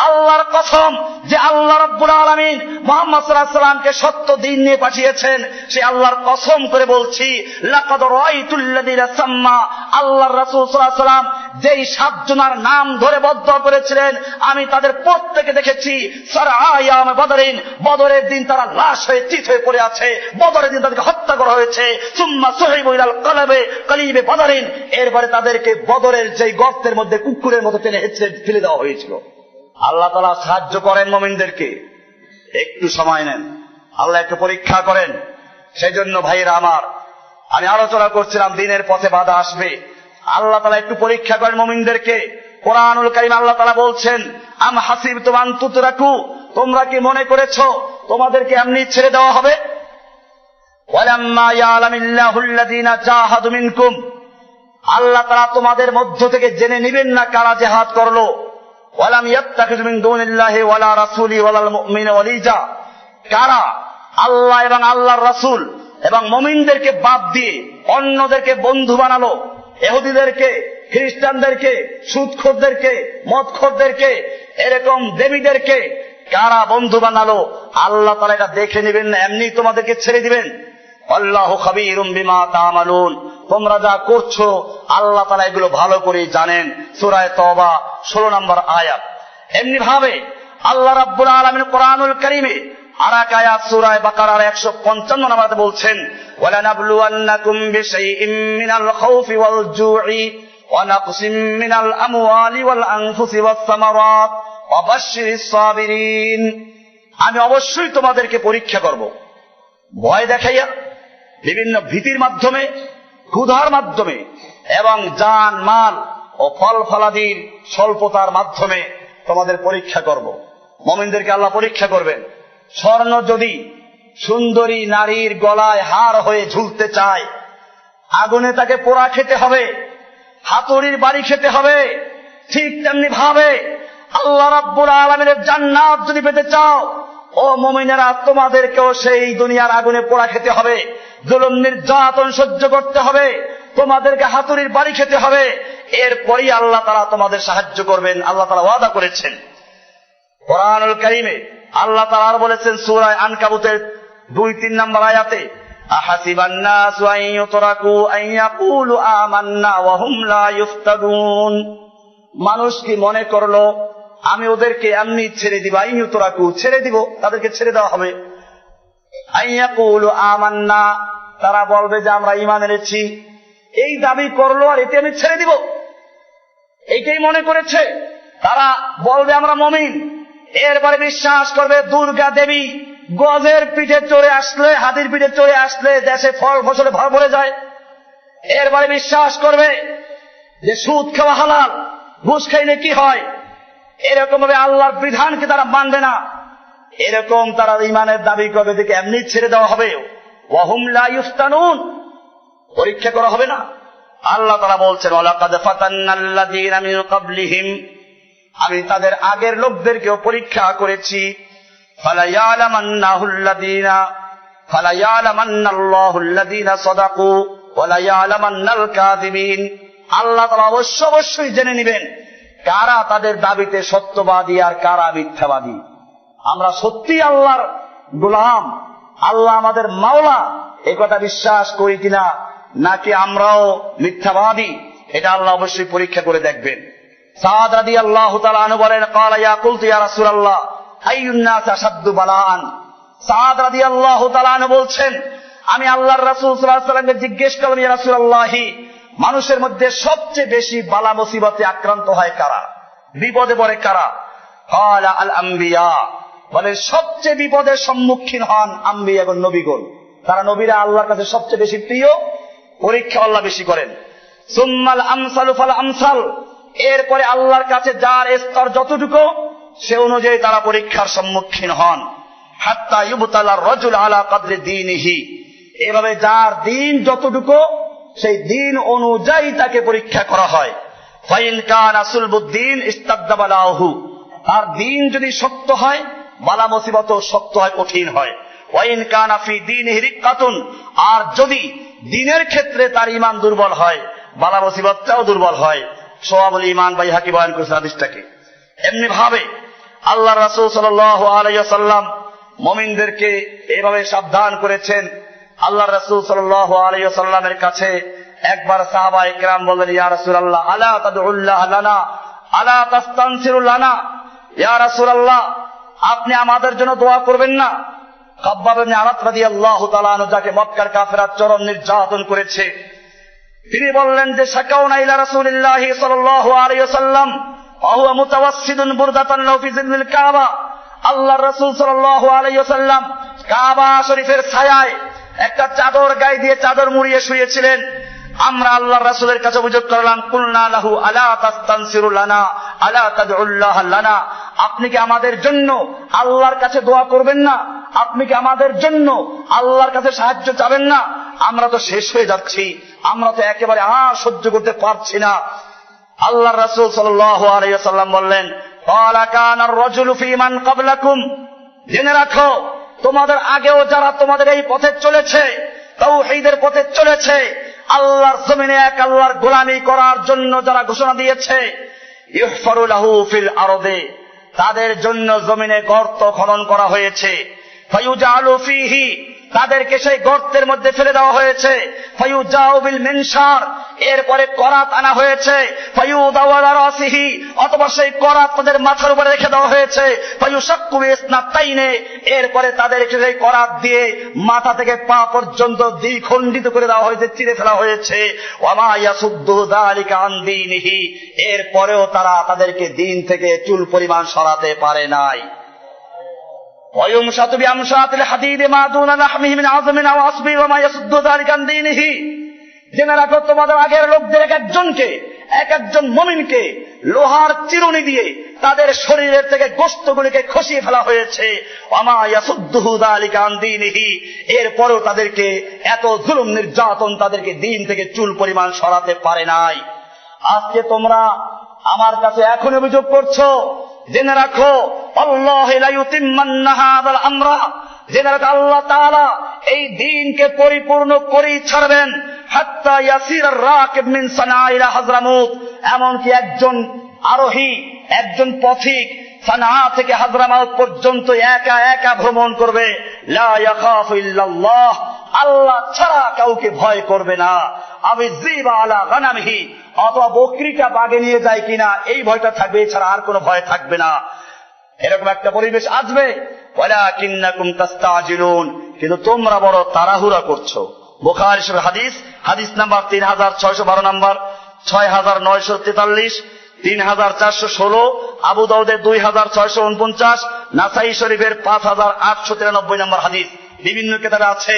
আল্লাহর কসম যে আল্লাহ রাব্বুল আলামিন মুহাম্মদ সাল্লাল্লাহু আলাইহি ওয়াসাল্লামকে সত্য দ্বীন নিয়ে পাঠিয়েছেন, সে আল্লাহর কসম করে বলছি, লাকাদ রাআইতুল লাযীনা সাম্মা, আল্লাহর রাসূল সাল্লাল্লাহু আলাইহি ওয়াসাল্লাম যেই 7 জনের নাম ধরে বদদোয়া করেছিলেন, আমি তাদের প্রত্যেককে দেখেছি সারআয়াম বদরিন, বদরের দিন তারা লাশ হয়ে চিত হয়ে পড়ে আছে, বদরের দিন তাদেরকে হত্যা করা হয়েছে। সুম্মা সুহাইবু ইলাল কলিবে বদরিন, এরপরে তাদেরকে বদরের যেই গর্তের মধ্যে কুকুরের মতো টেনে হেঁচড়ে ফেলে দেওয়া হয়েছিল। আল্লাহ তাআলা সাহায্য করেন মুমিনদেরকে, একটু সময় নেন, আল্লাহ একটু পরীক্ষা করেন। সেজন্য ভাইয়েরা আমার, আমি আলোচনা করছিলাম দিনের পথে বাধা আসবে, আল্লাহ তাআলা একটু পরীক্ষা করেন মুমিনদেরকে। কোরআনুল কারীম আল্লাহ তাআলা বলছেন, আম হাসিবতুম আন তুতরাকু, তোমরা কি মনে করেছো তোমাদেরকে এমনি ছেড়ে দেওয়া হবে? ওয়ালাম্মা ইয়ালামিল্লাহুল্লাযীনা জাহাদু মিনকুম, আল্লাহ তাআলা তোমাদের মধ্য থেকে জেনে নেবেন না কারা জিহাদ করলো। ওয়ালাম ইয়াত্তাখিযু মিন দুনিল্লাহি ওয়ালা রাসূলি ওয়ালাল মুমিনিনা ওয়ালিজা, কারা আল্লাহ এবং আল্লাহর রাসূল এবং মুমিনদেরকে বাদ দিয়ে অন্যদেরকে বন্ধু বানালো, ইহুদিদেরকে, খ্রিস্টানদেরকে, সুদখোরদেরকে, মদখোরদেরকে, এরকম দেবীদেরকে কারা বন্ধু বানালো, আল্লাহ তাআলা এটা দেখে নেবেন না, এমনি তোমাদেরকে ছেড়ে দিবেন। আল্লাহু খাবীরুম বিমা তা'মালুন, তোমরা যা করছো আল্লাহ তাআলা এগুলো ভালো করে জানেন। সূরা তওবা 16 নম্বর আয়াত। এমনি ভাবে আল্লাহ রাব্বুল আলামিন কোরআনুল কারীমে আর এক আয়াত সূরা বাকারার 155 নম্বরে বলছেন, ওয়ালা নাবলুওয়ান্নাকুম বিশাইইম মিনাল খাউফি ওয়াল জু'i ওয়া নাকসিম মিনাল আমওয়ালি ওয়াল আনফুসি ওয়াস সামারাত ওয়া বাশশিরিস সাবিরিন। আমি অবশ্যই তোমাদেরকে পরীক্ষা করব, ভয় দেখাইয়া, বিভিন্ন ভীতির মাধ্যমে, ক্ষুধার মাধ্যমে এবং জান মাল ও ফল ফলাদির স্বল্পতার মাধ্যমে তোমাদের পরীক্ষা করব। মুমিনদেরকে আল্লাহ পরীক্ষা করবেন। স্বর্ণ যদি সুন্দরী নারীর গলায় হার হয়ে ঝুলতে চায়, আগুনে তাকে পোড়া খেতে হবে, হাতুড়ির বাড়ি খেতে হবে। ঠিক তেমনি ভাবে আল্লাহ রাব্বুল আলামিনের জান্নাত যদি পেতে চাও, ও মুমিনেরা, তোমাদেরকেও সেই দুনিয়ার আগুনে পোড়া খেতে হবে, জুলুম নির্যাতন সহ্য করতে হবে, তোমাদেরকে হাতুড়ির বাড়ি খেতে হবে। এরপরই আল্লাহ তাআলা তোমাদের সাহায্য করবেন, আল্লাহ তাআলা ওয়াদা করেছেন। কোরআনুল কারীমে আল্লাহ তাআলা আর বলেছেন সূরা আনকাবুতের 2-3 নম্বর আয়াতে, আহাসিবান নাসু আন ইউতরাকু আন ইয়াকুলু আমান্না ওয়া হুম লা ইফতানুন। মানুষ কি মনে করলো আমি ওদেরকে এমনি ছেড়ে দিব, আন ইউতরাকু, ছেড়ে দিব, তাদেরকে ছেড়ে দেওয়া হবে। আন ইয়াকুলু আমান্না, তারা বলবে যে আমরা ঈমান এনেছি, এই দাবি করলো আর এতে আমি ছেড়ে দিব, এইটাই মনে করেছে। তারা বলবে আমরা মুমিন, এরপরে বিশ্বাস করবে দুর্গা দেবী গজের পিঠে চড়ে আসলে, হাতির পিঠে চড়ে আসলে দেশে ফল ফসলে ভর ভরে যায়। এরপরে বিশ্বাস করবে যে সুদ খাওয়া হালাল, ঘুষ খাইলে কি হয়। এরকম ভাবে আল্লাহর বিধানকে তারা মানবে না। এরকম তারা ঈমানের দাবি করবে, দেখে এমনি ছেড়ে দেওয়া হবে। ওয়া হুম লা ইফতানুন, পরীক্ষা করা হবে না। আল্লাহ তাআলা বলছেন, ওয়ালাকাদ ফাতান্নাল্লাযীনা মিন ক্বাবলিহিম, আমি তাদের আগের লোকদেরকেও পরীক্ষা করেছি। ফালায়ালামান্নাল্লাহুল্লাযীনা সাদাকু ওয়া লায়ালামান্নাল কাযিবিন। আল্লাহ তাআলা অবশ্যই জেনে নেবেন কারা তাদের দাবিতে সত্যবাদী আর কারা মিথ্যাবাদী। আমরা সত্যি আল্লাহর গোলাম, আল্লাহ আমাদের মাওলা, এই কথা বিশ্বাস করি কিনা, নাকি আমরাও মিথ্যাবাদী, এটা আল্লাহ অবশ্যই পরীক্ষা করে দেখবেন। সাদ রাদিয়াল্লাহু তাআলা আনহু বলেন, ক্বালা ইয়া কুলতু ইয়া রাসূলুল্লাহ আইয়ুন নাস আশাদ্দু বালাআন। সাদ রাদিয়াল্লাহু তাআলা আনহু বলছেন, আমি আল্লাহর রাসূল সাল্লাল্লাহু আলাইহি ওয়াসাল্লামকে জিজ্ঞেস করলাম, ইয়া রাসূলুল্লাহ, মানুষের মধ্যে সবচেয়ে বেশি বালা মুসিবতে আক্রান্ত হয় কারা, বিপদে পড়ে কারা? ক্বালা আল আম্বিয়া, বলে সবচেয়ে বিপদের সম্মুখীন হন আম্বিয়া এবং নবীগণ। তারা নবীরা আল্লাহর কাছে সবচেয়ে বেশি প্রিয়, পরীক্ষা আল্লাহ বেশি করেন। সুম্মাল আমসালু ফাল আমসাল, এরপরে আল্লাহর কাছে যার স্তর যতটুকু সে অনুযায়ী তারা পরীক্ষার সম্মুখীন হন। হাত্তা ইউবতালার রাজুল আলা কদরি দীনিহি, এভাবে যার দিন যতটুকু সেই দিন অনুযায়ী তাকে পরীক্ষা করা হয়। ফাইন কানা সুলবুদ্দিন ইস্তাদ্দা বালাহু, তার দিন যদি শক্ত হয় বালা মুসিবতও শক্ত হয়, কঠিন হয়। ওয়াইন কানা ফি দীনিহি রিক্কাতুন, আর যদি দিনের ক্ষেত্রে তার ঈমান দুর্বল হয় বালা মুসিবতটাও দুর্বল হয়। সওয়াবুল ঈমান বাইহাকি বয়ান করেছেন হাদিসটাকে। এমনি ভাবে আল্লাহ রাসূল সাল্লাল্লাহু আলাইহি ওয়াসাল্লাম মুমিনদেরকে এভাবে সাবধান করেছেন। আল্লাহ রাসূল সাল্লাল্লাহু আলাইহি ওয়াসাল্লামের কাছে একবার সাহাবায়ে কেরাম বললেন, ইয়া রাসূলুল্লাহ আলা তাদউল্লাহ লানা আলা তাস্তানসিরু লানা, ইয়া রাসূলুল্লাহ আপনি আমাদের জন্য দোয়া করবেন না? খাব্বাব ইবনে আরাত রাদিয়াল্লাহু তাআলা আনহু, যাকে মক্কার কাফেররা চরম নির্যাতন করেছে, তিনি বললেন যে শাকাউনা ইলা রাসূলিল্লাহি সাল্লাল্লাহু আলাইহি ওয়াসাল্লাম ওয়া হুয়া মুতাওয়াসসিদুন বুরদাতান লাহু ফি জিল্লিল কাবা। আল্লাহর রাসূল সাল্লাল্লাহু আলাইহি ওয়াসাল্লাম কাবা শরীফের ছায়ায় একটা চাদর গায়ে দিয়ে চাদর মুড়িয়ে শুয়েছিলেন। আমরা আল্লাহর রাসূলের কাছে অভিযোগ করলাম, কুলনা লাহু আলা তাস্তানসিরু লানা আলা তাদউল্লাহ লানা, আপনি কি আমাদের জন্য আল্লাহর কাছে দোয়া করবেন না? আপনি কি আমাদের জন্য আল্লাহর কাছে সাহায্য চাবেন না? আমরা তো শেষ হয়ে যাচ্ছি, আমরা তো একেবারে আর সহ্য করতে পারছি না। আল্লাহর রাসূল সাল্লাল্লাহু আলাইহি ওয়াসাল্লাম বললেন, ক্বালা কানার রাজুলু ফি মান ক্বাবলাকুম, জেনে রাখো তোমাদের আগেও যারা তোমাদের এই পথে চলেছে তাওহীদের পথে চলেছে, আল্লাহর জমিনে এক আল্লাহর গোলামি করার জন্য যারা ঘোষণা দিয়েছে, ইউহফারু লাহু ফিল আরদে, তাদের জন্য জমিনে গর্ত খনন করা হয়েছে, ফায়ুজালু ফীহি, তাদেরকে সেই গর্তের মধ্যে ফেলে দেওয়া হয়েছে, ফায়ুজাউ বিল মিনশার, এরপরে করাত আনা হয়েছে, ফায়ুদাউ আলা রাসিহি, অথবা সেই করাত তাদের মাথার উপরে রেখে দেওয়া হয়েছে, ফায়ুশাক্কু বিসনাতাইনে, এরপরে তাদেরকে সেই করাত দিয়ে মাথা থেকে পা পর্যন্ত দ্বিখণ্ডিত করে দেওয়া হয়েছে, চিরে ফেলা হয়েছে। ওয়ামা ইয়াসুদ্দু যালিকা আন দীনিহি, এরপরেও তারা তাদেরকে দিন থেকে চুল পরিমাণ সরাতে পারে নাই। ويمشط بأمشاط الحديد ما دون لحمه من عظم أو عصب وما يصد ذلك عن دينه। জেনে রাখো, তোমাদের আগের লোকদের এক একজন মুমিনকে লোহার চিরুনি দিয়ে তাদের শরীরের থেকে গোশতগুলিকে খসিয়ে ফেলা হয়েছে। ওয়ামা ইয়াসুদ্দুহু যালিকা আন দীনিহি, এরপরও তাদেরকে এত জুলুম নির্যাতন তাদেরকে দিন থেকে চুল পরিমাণ সরাতে পারে নাই। আজকে তোমরা আমার কাছে এখন অভিযোগ করছো, জেনে রাখো আল্লাহু লা ইউতিম্মান্না হাযাল আমরা, জেনে রাখো আল্লাহ তাআলা এই দ্বীনকে পরিপূর্ণ করেই ছাড়বেন। হাত্তা ইয়াসির আর-রাকিব মিন সানা ইলা হাজরামুত, এমনকি একজন আরোহী, একজন পথিক সানা থেকে হাজরামাউত পর্যন্ত একা একা ভ্রমণ করবে। লা ইয়াখাফু ইল্লাল্লাহ, আল্লাহ ছাড়া কাউকে ভয় করবে না। আমি যিবা আলা গানামিহি, অথবা বকরিটা বাগে নিয়ে যায় কিনা এই ভয়টা থাকবে, এছাড়া আর কোনো ভয় থাকবে না। এরকম একটা পরিবেশ আসবে। ওয়ালাকিন্নাকুম তাস্তাজিলুন, কিন্তু তোমরা বড় তাড়াহুড়া করছো। বুখারী শরীফ হাদিস নাম্বার 3612 নাম্বার, 6943, 3416, আবু দাউদের 2649, নাসাই শরীফের 5893 নম্বর হাদিস, বিভিন্ন কিতাবে আছে।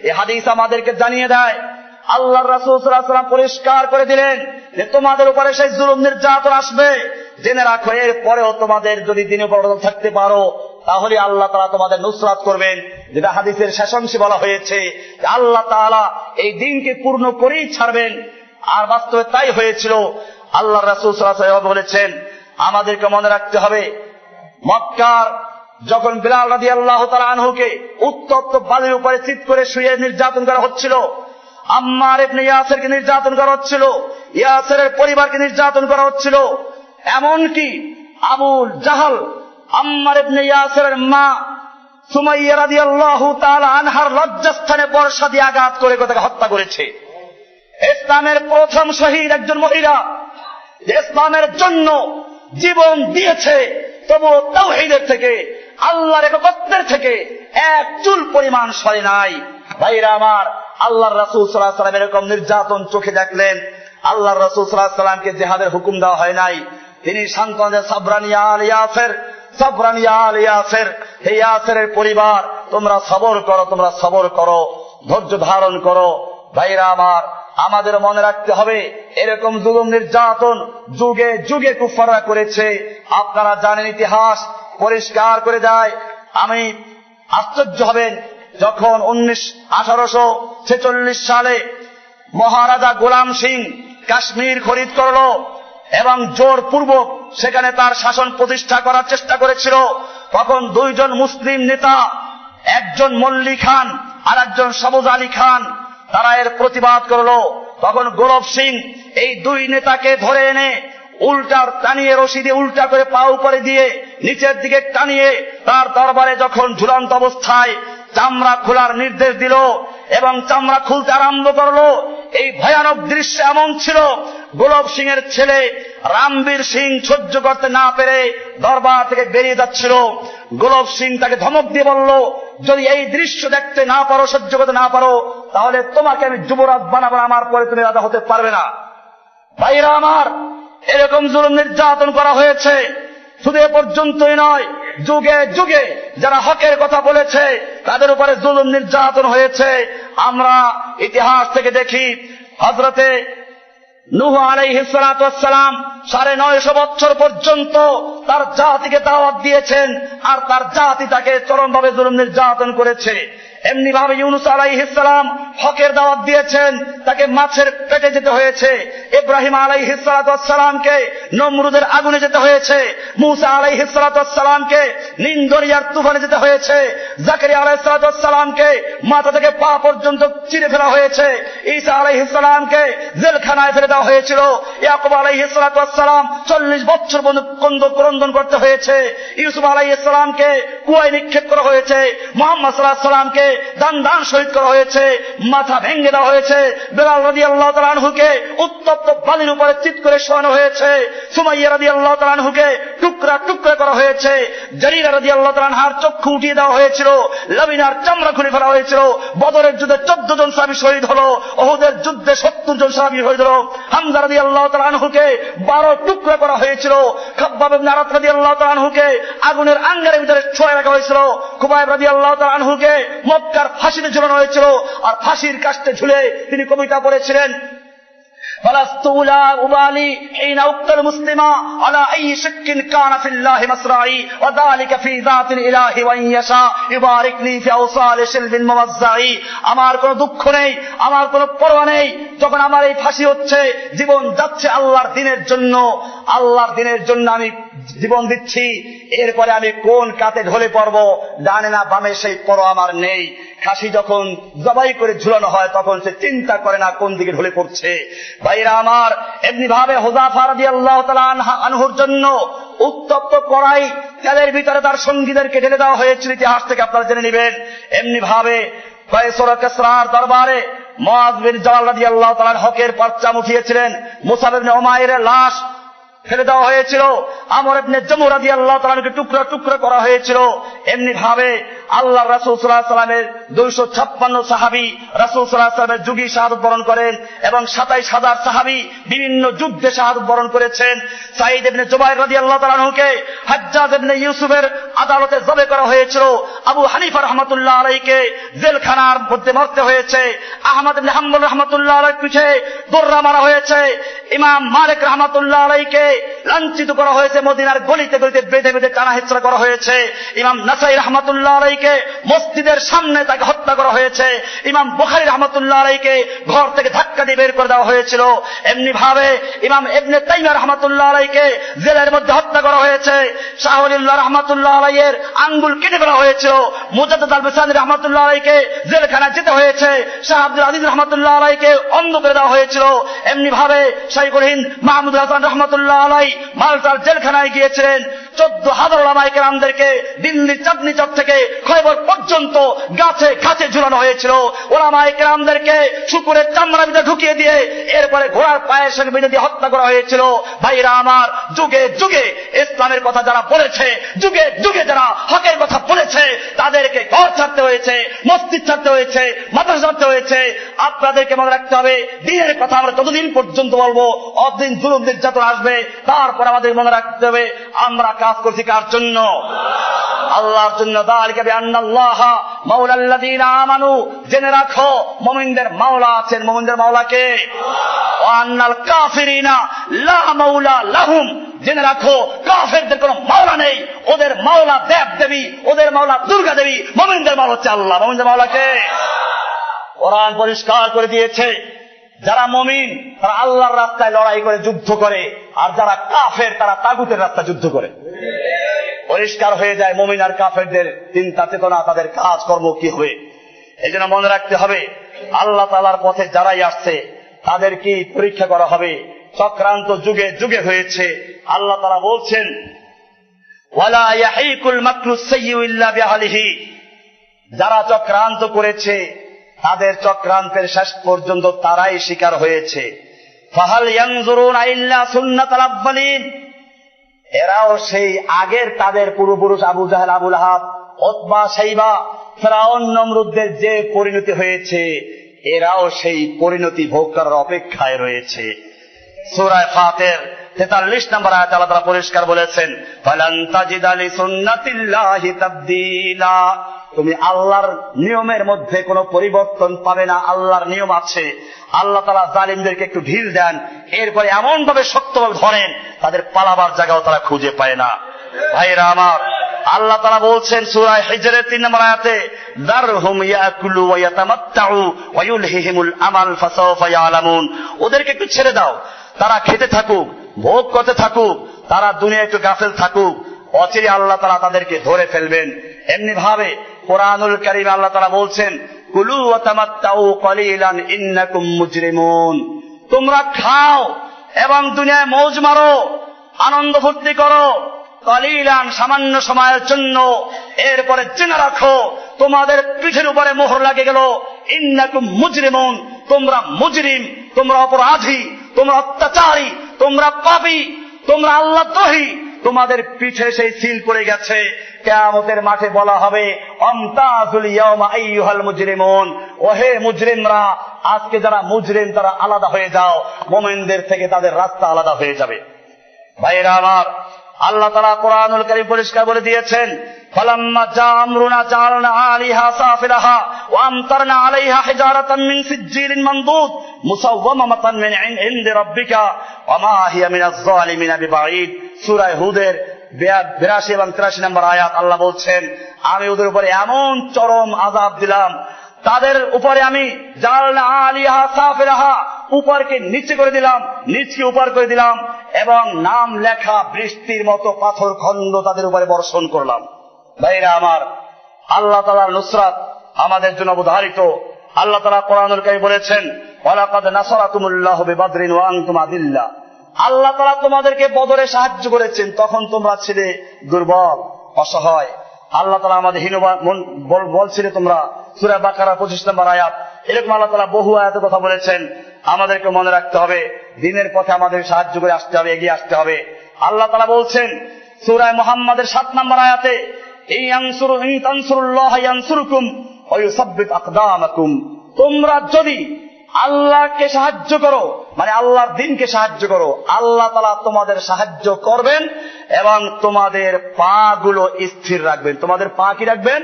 এই হাদিস আমাদেরকে জানিয়ে দেয়, আল্লাহর রাসূল সাল্লাল্লাহু আলাইহি ওয়াসাল্লাম পরিষ্কার করে দিলেন যে তোমাদের উপরে সেই জুলুম নির্যাতন আসবে। জেনে রাখো, এর পরেও তোমাদের যদি দিনে পড়ে থাকতে পারো, তাহলে আল্লাহ তাআলা তোমাদের নুসরাত করবেন। যেটা হাদিসের শেষাংশে বলা হয়েছে যে আল্লাহ তাআলা এই দ্বীনকে পূর্ণ করেই ছাড়বেন। আর বাস্তবে তাই হয়েছিল। আল্লাহর রাসূল সাল্লাল্লাহু আলাইহি ওয়াসাল্লাম বলেছেন, আমাদেরকে মনে রাখতে হবে, মক্কার যখন বিলাল রাদিয়াল্লাহু তাআলা আনহুকে উত্তপ্ত বালির উপরে চিৎ করে শুয়ে নির্যাতন করা হচ্ছিল, আম্মার ইবনে ইয়াসিরকে নির্যাতন করা হচ্ছিল, ইয়াসিরের পরিবারকে নির্যাতন করা হচ্ছিল, এমনকি আবু জাহাল আম্মার ইবনে ইয়াসিরের মা সুমাইয়া রাদিয়াল্লাহু তাআলা আনহার লজ্জাস্থানে বর্ষা দিয়ে আঘাত করে তাকে হত্যা করেছে। ইসলামের প্রথম শহীদ একজন মহিলা, ইসলামের জন্য জীবন দিয়েছে, তবু তাওহীদের থেকে, আল্লাহর একত্বের থেকে এক চুল পরিমাণ সরে নাই। ভাইরা আমার, আল্লাহর রাসূল সাল্লাল্লাহু আলাইহি ওয়াসাল্লাম এরকম নির্যাতন চোখে দেখলেন। আল্লাহর রাসূল সাল্লাল্লাহু আলাইহি ওয়াসাল্লামকে জিহাদের হুকুম দেওয়া হয় নাই। তিনি সান্ত্বনা দেন, সাবরান ইয়া আল ইয়াসির, সাবরান ইয়া আল ইয়াসির, হে ইয়াসিরের পরিবার, তোমরা সবর করো, ধৈর্য ধারণ করো। ভাইরা আমার, আমাদের মনে রাখতে হবে, এরকম জুলুম নির্যাতন যুগে যুগে কুফাররা করেছে। আপনারা জানেন, ইতিহাস পরিষ্কার করে যায়। আমি আশ্চর্য হবেন, যখন 1846 সালে মহারাজা গোলাম সিং কাশ্মীর খরিদ করলো এবং জোরপূর্বক সেখানে তার শাসন প্রতিষ্ঠা করার চেষ্টা করেছিল, তখন দুইজন মুসলিম নেতা, একজন মল্লি খান আর একজন সবুজ আলী খান, তারা এর প্রতিবাদ করলো। তখন গোলাম সিং এই দুই নেতাকে ধরে এনে উল্টার টানিয়ে, রশি দিয়ে উল্টা করে পা উপরে দিয়ে নিচের দিকে টানিয়ে তার দরবারে যখন ঝুলন্ত অবস্থায় চামড়া খোলার নির্দেশ দিল এবং চামড়া খুলতে আরম্ভ করলো, এই ভয়ানক দৃশ্য এমন ছিল, গোলাম সিং এর ছেলে রামবীর সিং সহ্য করতে না পেরে দরবার থেকে বেরিয়ে যাচ্ছিল। গোলাম সিং তাকে ধমক দিয়ে বলল, যদি এই দৃশ্য দেখতে না পারো, সহ্য করতে না পারো, তাহলে তোমাকে আমি যুবরাজ বানাবো, আমার পরে তুমি রাজা হতে পারবে না। ভাইরা আমার, এরকম জুলুম নির্যাতন করা হয়েছে। শুধু এ পর্যন্তই নয়, যুগে যুগে যারা হকের কথা বলেছে তাদের উপরে জুলুম নির্যাতন হয়েছে। আমরা ইতিহাস থেকে দেখি, হযরতে নূহ আলাইহিস সালাতু ওয়াস সালাম 950 বছর পর্যন্ত তার জাতিকে দাওয়াত দিয়েছেন, আর তার জাতি তাকে চরমভাবে জুলুম নির্যাতন করেছে। এমনি ভাবে ইউনূস আলাইহিস সালাম হকের দাওয়াত দিয়েছেন, তাকে মাছের পেটে যেতে হয়েছে। ইব্রাহিম আলাইহিস সালামকে নমরুদের আগুনে যেতে হয়েছে। মূসা আলাইহিস সালামকে নীল দরিয়ার তুফানে যেতে হয়েছে। জাকারিয়া আলাইহিস সালামকে মাথা থেকে পা পর্যন্ত চিরে ফেলা হয়েছে। ঈসা আলাইহিস সালামকে জেলখানায় ফেলে দেওয়া হয়েছিল। ইয়াকুব আলাইহিস সালাম 40 বছর পর্যন্ত ক্রন্দন করতে হয়েছে। ইউসুফ আলাইহিস সালামকে কুয়ায় নিক্ষেপ করা হয়েছে। মুহাম্মদ সাল্লাল্লাহু আলাইহি ওয়াসাল্লামকে দান শহীদ করা হয়েছে, মাথা ভেঙে দেওয়া হয়েছে। বেলাল রাদিয়াল্লাহু তাআলা আনহুকে উত্তপ্ত বালির উপরে চিৎ করে শোয়ানো হয়েছে। সুমাইয়া রাদিয়াল্লাহু তাআলা আনহুকে টুকরা টুকরা করা হয়েছে। জারিরা রাদিয়াল্লাহু তাআলা আনহার চক্ষু উঠিয়ে দেওয়া হয়েছিল। লাবিনার চামড়া খুলে ফেলা হয়েছিল। বদরের যুদ্ধে 14 জন সাহাবী শহীদ হলো। উহুদের যুদ্ধে 70 জন সাহাবী শহীদ হলো। হামজা রাদিয়াল্লাহু তাআলা আনহুকে 12 টুকরা করা হয়েছিল। খাব্বাব ইবনে আরাত রাদিয়াল্লাহু তাআলা আনহুকে আগুনের আঙ্গারের ভিতরে ছুঁয়ে রাখা হয়েছিল। খুবাইব রাদিয়াল্লাহু তাআলা আনহুকে মক্কার ফাঁসিতে ঝুলানো হয়েছিল। আর ফাঁসির কাস্টে ঝুলে তিনি কবিতা পড়েছিলেন, فلست لا أبالي حين أقتل مسلما على أي شك كان في الله مصرعي وذلك في ذات الإله وإن يشاء يبارك لي في أوصال شلب موزعي। আমার কোনো দুঃখ নেই, আমার কোনো পরোয়া নেই যখন আমার এই ফাঁসি হচ্ছে। জীবন যাচ্ছে আল্লাহর দ্বীনের জন্য, আল্লাহর দ্বীনের জন্য আমি জীবন দিচ্ছি। এরপরে আমি কোন কাতে ঢলে পড়বো ডানে না বামে সেই পরোয়া আমার নেই। খাসি যখন জবাই করে ঝুলানো হয় তখন সে চিন্তা করে না কোন দিকে ঢলে পড়ছে। ভাইরা আমার, এমনি ভাবে হুযায়ফা রাদিয়াল্লাহু তাআলা আনহুর জন্য উত্তপ্ত কড়াই তেলের ভিতরে তার সঙ্গীদেরকে ঢেলে দেওয়া হয়েছিল। ইতিহাস থেকে আপনারা জেনে নেবেন। এমনি ভাবে কায়সার কিসরার দরবারে মুআয বিন জাবাল রাদিয়াল্লাহু তাআলা হকের পরচম উঠিয়েছিলেন। মুসাব ইবনে উমাইরের লাশ ফেলে দেওয়া হয়েছিল। আমর ইবনে জামুহ রাদিয়াল্লাহু তাআলাকে টুকরা টুকরা করা হয়েছিল। এমনি ভাবে আল্লাহর রাসূল সাল্লাল্লাহু আলাইহি ওয়াসাল্লামের 256 সাহাবী রাসূল সাল্লাল্লাহু আলাইহি ওয়াসাল্লামের যুগে শাহাদাত বরণ করেন এবং 27000 সাহাবী বিভিন্ন যুদ্ধে শাহাদাত বরণ করেছেন। সাঈদ ইবনে জুবাইর রাদিয়াল্লাহু তাআলা আনহুকে হাজ্জাজ ইবনে ইউসুফের আদালতে জবে করা হয়েছিল। আবু হানিফা রাহমাতুল্লাহ আলাইহিকে জেলখানার মধ্যে মরতে হয়েছে। আহমদ ইবনে হাম্বল রাহমাতুল্লাহ আলাইহির পিঠে দড়রা মারা হয়েছে। ইমাম মালিক রাহমাতুল্লাহ আলাইহিকে লাঞ্ছিত করা হয়েছে। মদিনার গলিতে গলিতে বেঁধে বেঁধে টানা হেঁচড়া করা হয়েছে। ইমাম নাসাই রাহমাতুল্লাহ আলাইহিকে মসজিদের সামনে তাকে হত্যা করা হয়েছে। ইমাম বুখারী রাহমাতুল্লাহ আলাইহিকে ঘর থেকে ধাক্কা দিয়ে বের করে দেওয়া হয়েছিল। এমনি ভাবে ইমাম ইবনে তাইমিয়া রাহমাতুল্লাহ আলাইহিকে জেলের মধ্যে হত্যা করা হয়েছে। শাহ ওয়ালিউল্লাহ রাহমাতুল্লাহ আলাইহির আঙ্গুল কেটে ফেলা হয়েছিল। মুজাদ্দিদ আল-বিসানি রাহমাতুল্লাহ আলাইহিকে জেলখানায় যেতে হয়েছে। শাহ আব্দুল আজিজ রাহমাতুল্লাহ আলাইহিকে অন্ধ করে দেওয়া হয়েছিল। এমনি ভাবে শাইখুল হিন্দ মাহমুদ হাসান রাহমাতুল্লাহ আলাইহি মালটার জেলখানায় গিয়েছিলেন। 14,000 উলামায়ে কেরামদেরকে দিল্লির চাঁদনী চক থেকে খয়বর পর্যন্ত গাছে গাছে ঝুলানো হয়েছিল। উলামায়ে কেরামদেরকে শুকুরের চামড়ার ভিতরে ঢুকিয়ে দিয়ে এরপরে ঘোড়ার পায়ের সঙ্গে বেঁধে দিয়ে হত্যা করা হয়েছিল। ভাইরা আমার, যুগে যুগে ইসলামের কথা যারা বলেছে, যুগে যুগে যারা হকের কথা বলেছে, তাদেরকে ঘর ছাড়তে হয়েছে, মসজিদ ছাড়তে হয়েছে, মাদ্রাসা ছাড়তে হয়েছে। আপনাদেরকে মনে রাখতে হবে, দ্বীনের কথা আমরা যতদিন পর্যন্ত বলবো অতদিন জুলুম নির্যাতন আসবে। তারপর আমাদের মনে রাখতে হবে আমরা কাজ করছি কার জন্য? আল্লাহর জন্য। যালিকা বিআন্নাল্লাহা মাওলাল্লাযীনা আমানু, জেনে রাখো মুমিনদের মাওলা আছেন। মুমিনদের মাওলা কে? ওয়া আন্নাল কাফিরিনা লা মাওলা লাহুম, জেনে রাখো কাফেরদের কোনো মাওলা নেই। ওদের মাওলা দেব দেবী, ওদের মাওলা দুর্গা দেবী। মুমিনদের মাওলা হচ্ছে আল্লাহ। মুমিনদের মাওলা কে? কোরআন পরিষ্কার করে দিয়েছে, যারা মুমিন তারা আল্লাহর রাস্তায় লড়াই করে যুদ্ধ করে, আর যারা কাফের তারা তাগুতের রাস্তায় যুদ্ধ করে। পরিষ্কার হয়ে যায় মুমিন আর কাফেরদের চিন্তা চেতনা, তাদের কাজকর্ম কি হবে। এই জন্য মনে রাখতে হবে, আল্লাহ তাআলার পথে যারাই আসছে তাদেরকে পরীক্ষা করা হবে। চক্রান্ত যুগে যুগে হয়েছে। আল্লাহ তাআলা বলছেন, ওয়ালা ইয়াহিকুল মাকরুস সাইয়্যু ইল্লা বিআহলিহি, যারা চক্রান্ত করেছে তাদের চক্রান্তের শেষ পর্যন্ত তারাই শিকার হয়েছে। ফাহাল ইয়ানজুরুনা ইল্লা সুন্নাতাল আউয়ালিন, এরাও সেই আগের তাদের পূর্বপুরুষ আবু জাহেল, আবু লাহাব, উতবা, শাইবা, ফিরআউন, নমরুদদের যে পরিণতি হয়েছে, এরাও সেই পরিণতি ভোগ করার অপেক্ষায় রয়েছে। সূরা ফাতির 43 নম্বর আয়াতে আল্লাহ তাআলা পরিষ্কার বলেছেন, ফালান তাজিদা লিসুন্নাতিল্লাহি তাবদীলা, তুমি আল্লাহর নিয়মের মধ্যে কোনো পরিবর্তন পাবে না। আল্লাহর নিয়ম আছে। আল্লাহ তাআলা জালিমদেরকে একটু ঢিল দেন, এরপরে এমন ভাবে শক্তভাবে ধরেন তাদের পালাবার জায়গাও তারা খুঁজে পায় না। ভাইরা আমার, আল্লাহ তাআলা বলছেন সূরা হিজরের 3 নম্বর আয়াতে, দারহুম ইয়াকুলু ওয়া ইয়াতামাত্তাউ ওয়া ইউলহিহিমুল আমাল ফাসাওফা ইয়ালামুন। ওদেরকে একটু ছেড়ে দাও, তারা খেতে থাকুক, ভোগ করতে থাকুক, তারা দুনিয়া একটু গাফেল থাকুক, অচিরে আল্লাহ তাআলা তাদেরকে ধরে ফেলবেন। এমনি ভাবে কোরআনুল কারীমে আল্লাহ তাআলা বলছেন, কুলু ওয়া তামাত্তাউ কলিলান ইন্নাকুম মুজরিমুন। তোমরা খাও এবং দুনিয়ায় মৌজ মারো, আনন্দ ফুর্তি করো, কলিলান সামান্য সময়ের জন্য, এরপরে জেনে রাখো তোমাদের পিঠের উপরে মোহর লাগে গেল, ইন্নাকুম মুজরিমুন, তোমরা মুজরিম, তোমরা অপরাধী, তোমরা অত্যাচারী, তোমরা পাপী, তোমরা আল্লাহদ্রোহী, তোমাদের পিঠে সেই সিল পড়ে গেছে। কিয়ামতের মাঠে বলা হবে, আমতাজুল ইয়াওমা আইয়ুহাল মুজরিমুন, ওহে মুজরিমরা, আজকে যারা মুজরিম তারা আলাদা হয়ে যাও, মুমিনদের থেকে তাদের রাস্তা আলাদা হয়ে যাবে। ভাইরা আমার, আল্লাহ তাআলা কোরআনুল কারীম পরিষ্কার বলে দিয়েছেন, ফালাম্মা জা আমরুনা জাআলনা আলিহা সাফিলাহা ওয়া আমতারনা আলাইহা হিজারাতাম মিন সিজ্জিলিন মানদুদ মুসাওওয়ামাতান মিন ইনদি রাব্বিকা ওয়া মা হিয়া মিনাজ যালিমিনা বিবাঈদ। সূরা হুদের 82 এবং 83 নম্বর আয়াত আল্লাহ বলছেন, আমি ওদের উপরে এমন চরম আযাব দিলাম, তাদের উপরে আমি জাআলনা আলিহা সাফিলাহা, উপরকে নিচে করে দিলাম, নিচকে উপর করে দিলাম, এবং নাম লেখা বৃষ্টির মতো পাথর খণ্ড তাদের উপরে বর্ষণ করলাম। ভাইরা আমার, আল্লাহ তাআলার নুসরাত আমাদের জন্য অবধারিত। আল্লাহ তাআলা কোরআনুল কারীমে বলেছেন, ওয়ালাকাদ নাসারাকুমুল্লাহু বিবাদরিন ওয়া আনতুম আদিল্লা। আল্লাহ তাআলা তোমাদেরকে বদরে সাহায্য করেছেন, তখন তোমরা ছিলে দুর্বল, অসহায়। আল্লাহ তাআলা আমাদের বলছিল, তোমরা সূরা বাকারা 25 নম্বর আয়াত, এরকম আল্লাহ তাআলা বহু আয়াতে কথা বলেছেন। আমাদেরকে মনে রাখতে হবে, দ্বীনের পথে আমাদের সাহায্য করে আসতে হবে, এগিয়ে আসতে হবে। আল্লাহ তাআলা বলছেন সূরা মুহাম্মাদের 7 নম্বর আয়াতে, ইন তানসুরুল্লাহ ইয়ানসুরকুম ওয়া ইউসাব্বিত আকদামাকুম। তোমরা যদি আল্লাহকে সাহায্য করো, মানে আল্লাহর দ্বীনকে সাহায্য করো, আল্লাহ তাআলা তোমাদের সাহায্য করবেন এবং তোমাদের পা গুলো স্থির রাখবেন। তোমাদের পা কি রাখবেন?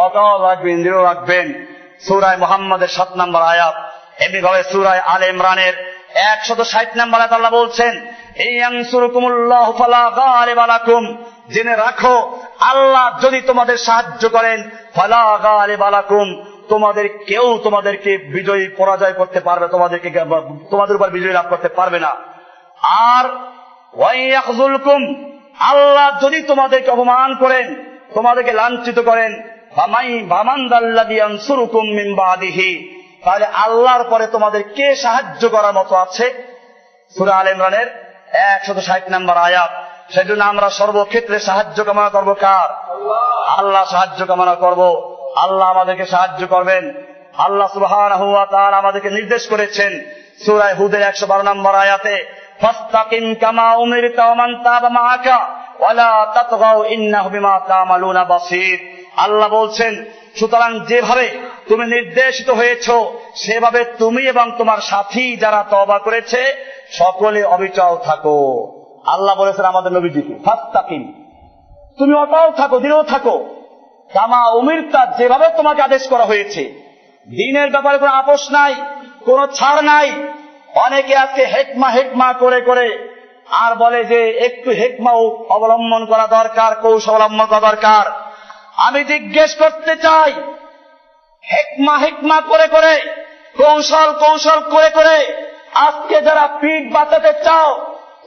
অটল রাখবেন, দৃঢ় রাখবেন। সূরা মুহাম্মাদের 7 নম্বর আয়াত। এমনি ভাবে সূরা আলে ইমরানের 160 নম্বর আয়াত আল্লাহ বলছেন, ইয়ানসুরকুমুল্লাহু ফালা গালিবা লাকুম। জেনে রাখো, আল্লাহ যদি তোমাদের সাহায্য করেন, ফালা গালিবা লাকুম, তোমাদের কেউ তোমাদেরকে বিজয়ী পরাজয় করতে পারবে, তোমাদের উপর বিজয় লাভ করতে পারবে না। আর ওয়াইয়াখযুলকুম, আল্লাহ যদি তোমাদেরকে অপমান করেন, তোমাদেরকে লাঞ্ছিত করেন, ফামান দাল্লাযী ইয়ানসুরুকুম মিন বাদিহি, তাহলে আল্লাহর পরে তোমাদের কে সাহায্য করার মতো আছে? সূরা আলে ইমরানের 160 নম্বর আয়াত। সেজন্য আমরা সর্বক্ষেত্রে সাহায্য কামনা করব কার? আল্লাহ সাহায্য কামনা করব। আল্লাহ আমাদেরকে সাহায্য করবেন। আল্লাহ সুবহানাহু ওয়া তাআলা আমাদেরকে নির্দেশ করেছেন সূরা হুদের 112 নম্বর আয়াতে, ফাস্তাকিম কামা উমিরতা ওয়া মান তাবা মাআকা ওয়া লা তাতগাউ ইন্নাহু বিমা তা'মালুনা বাসীর। আল্লাহ বলছেন, সুতরাং যেভাবে তুমি নির্দেশিত হয়েছো সেভাবে তুমি এবং তোমার সাথী যারা তওবা করেছে সকলে অবিচল থাকো। আল্লাহ বলেছেন আমাদের নবীজিকে, ফাস্তাকিম, তুমি অটল থাকো, দৃঢ় থাকো, কামা উমিরতা, যেভাবে তোমাকে আদেশ করা হয়েছে। দ্বীনের ব্যাপারে কোনো আপোষ নাই, কোনো ছাড় নাই। অনেকে আজকে হেকমা করে করে আর বলে যে একটু হেকমাও অবলম্বন করা দরকার, কৌশল অবলম্বন করা দরকার। আমি জিজ্ঞেস করতে চাই, হেকমা করে করে, কৌশল করে করে আজকে যারা পিঠ বাঁচাতে চাও,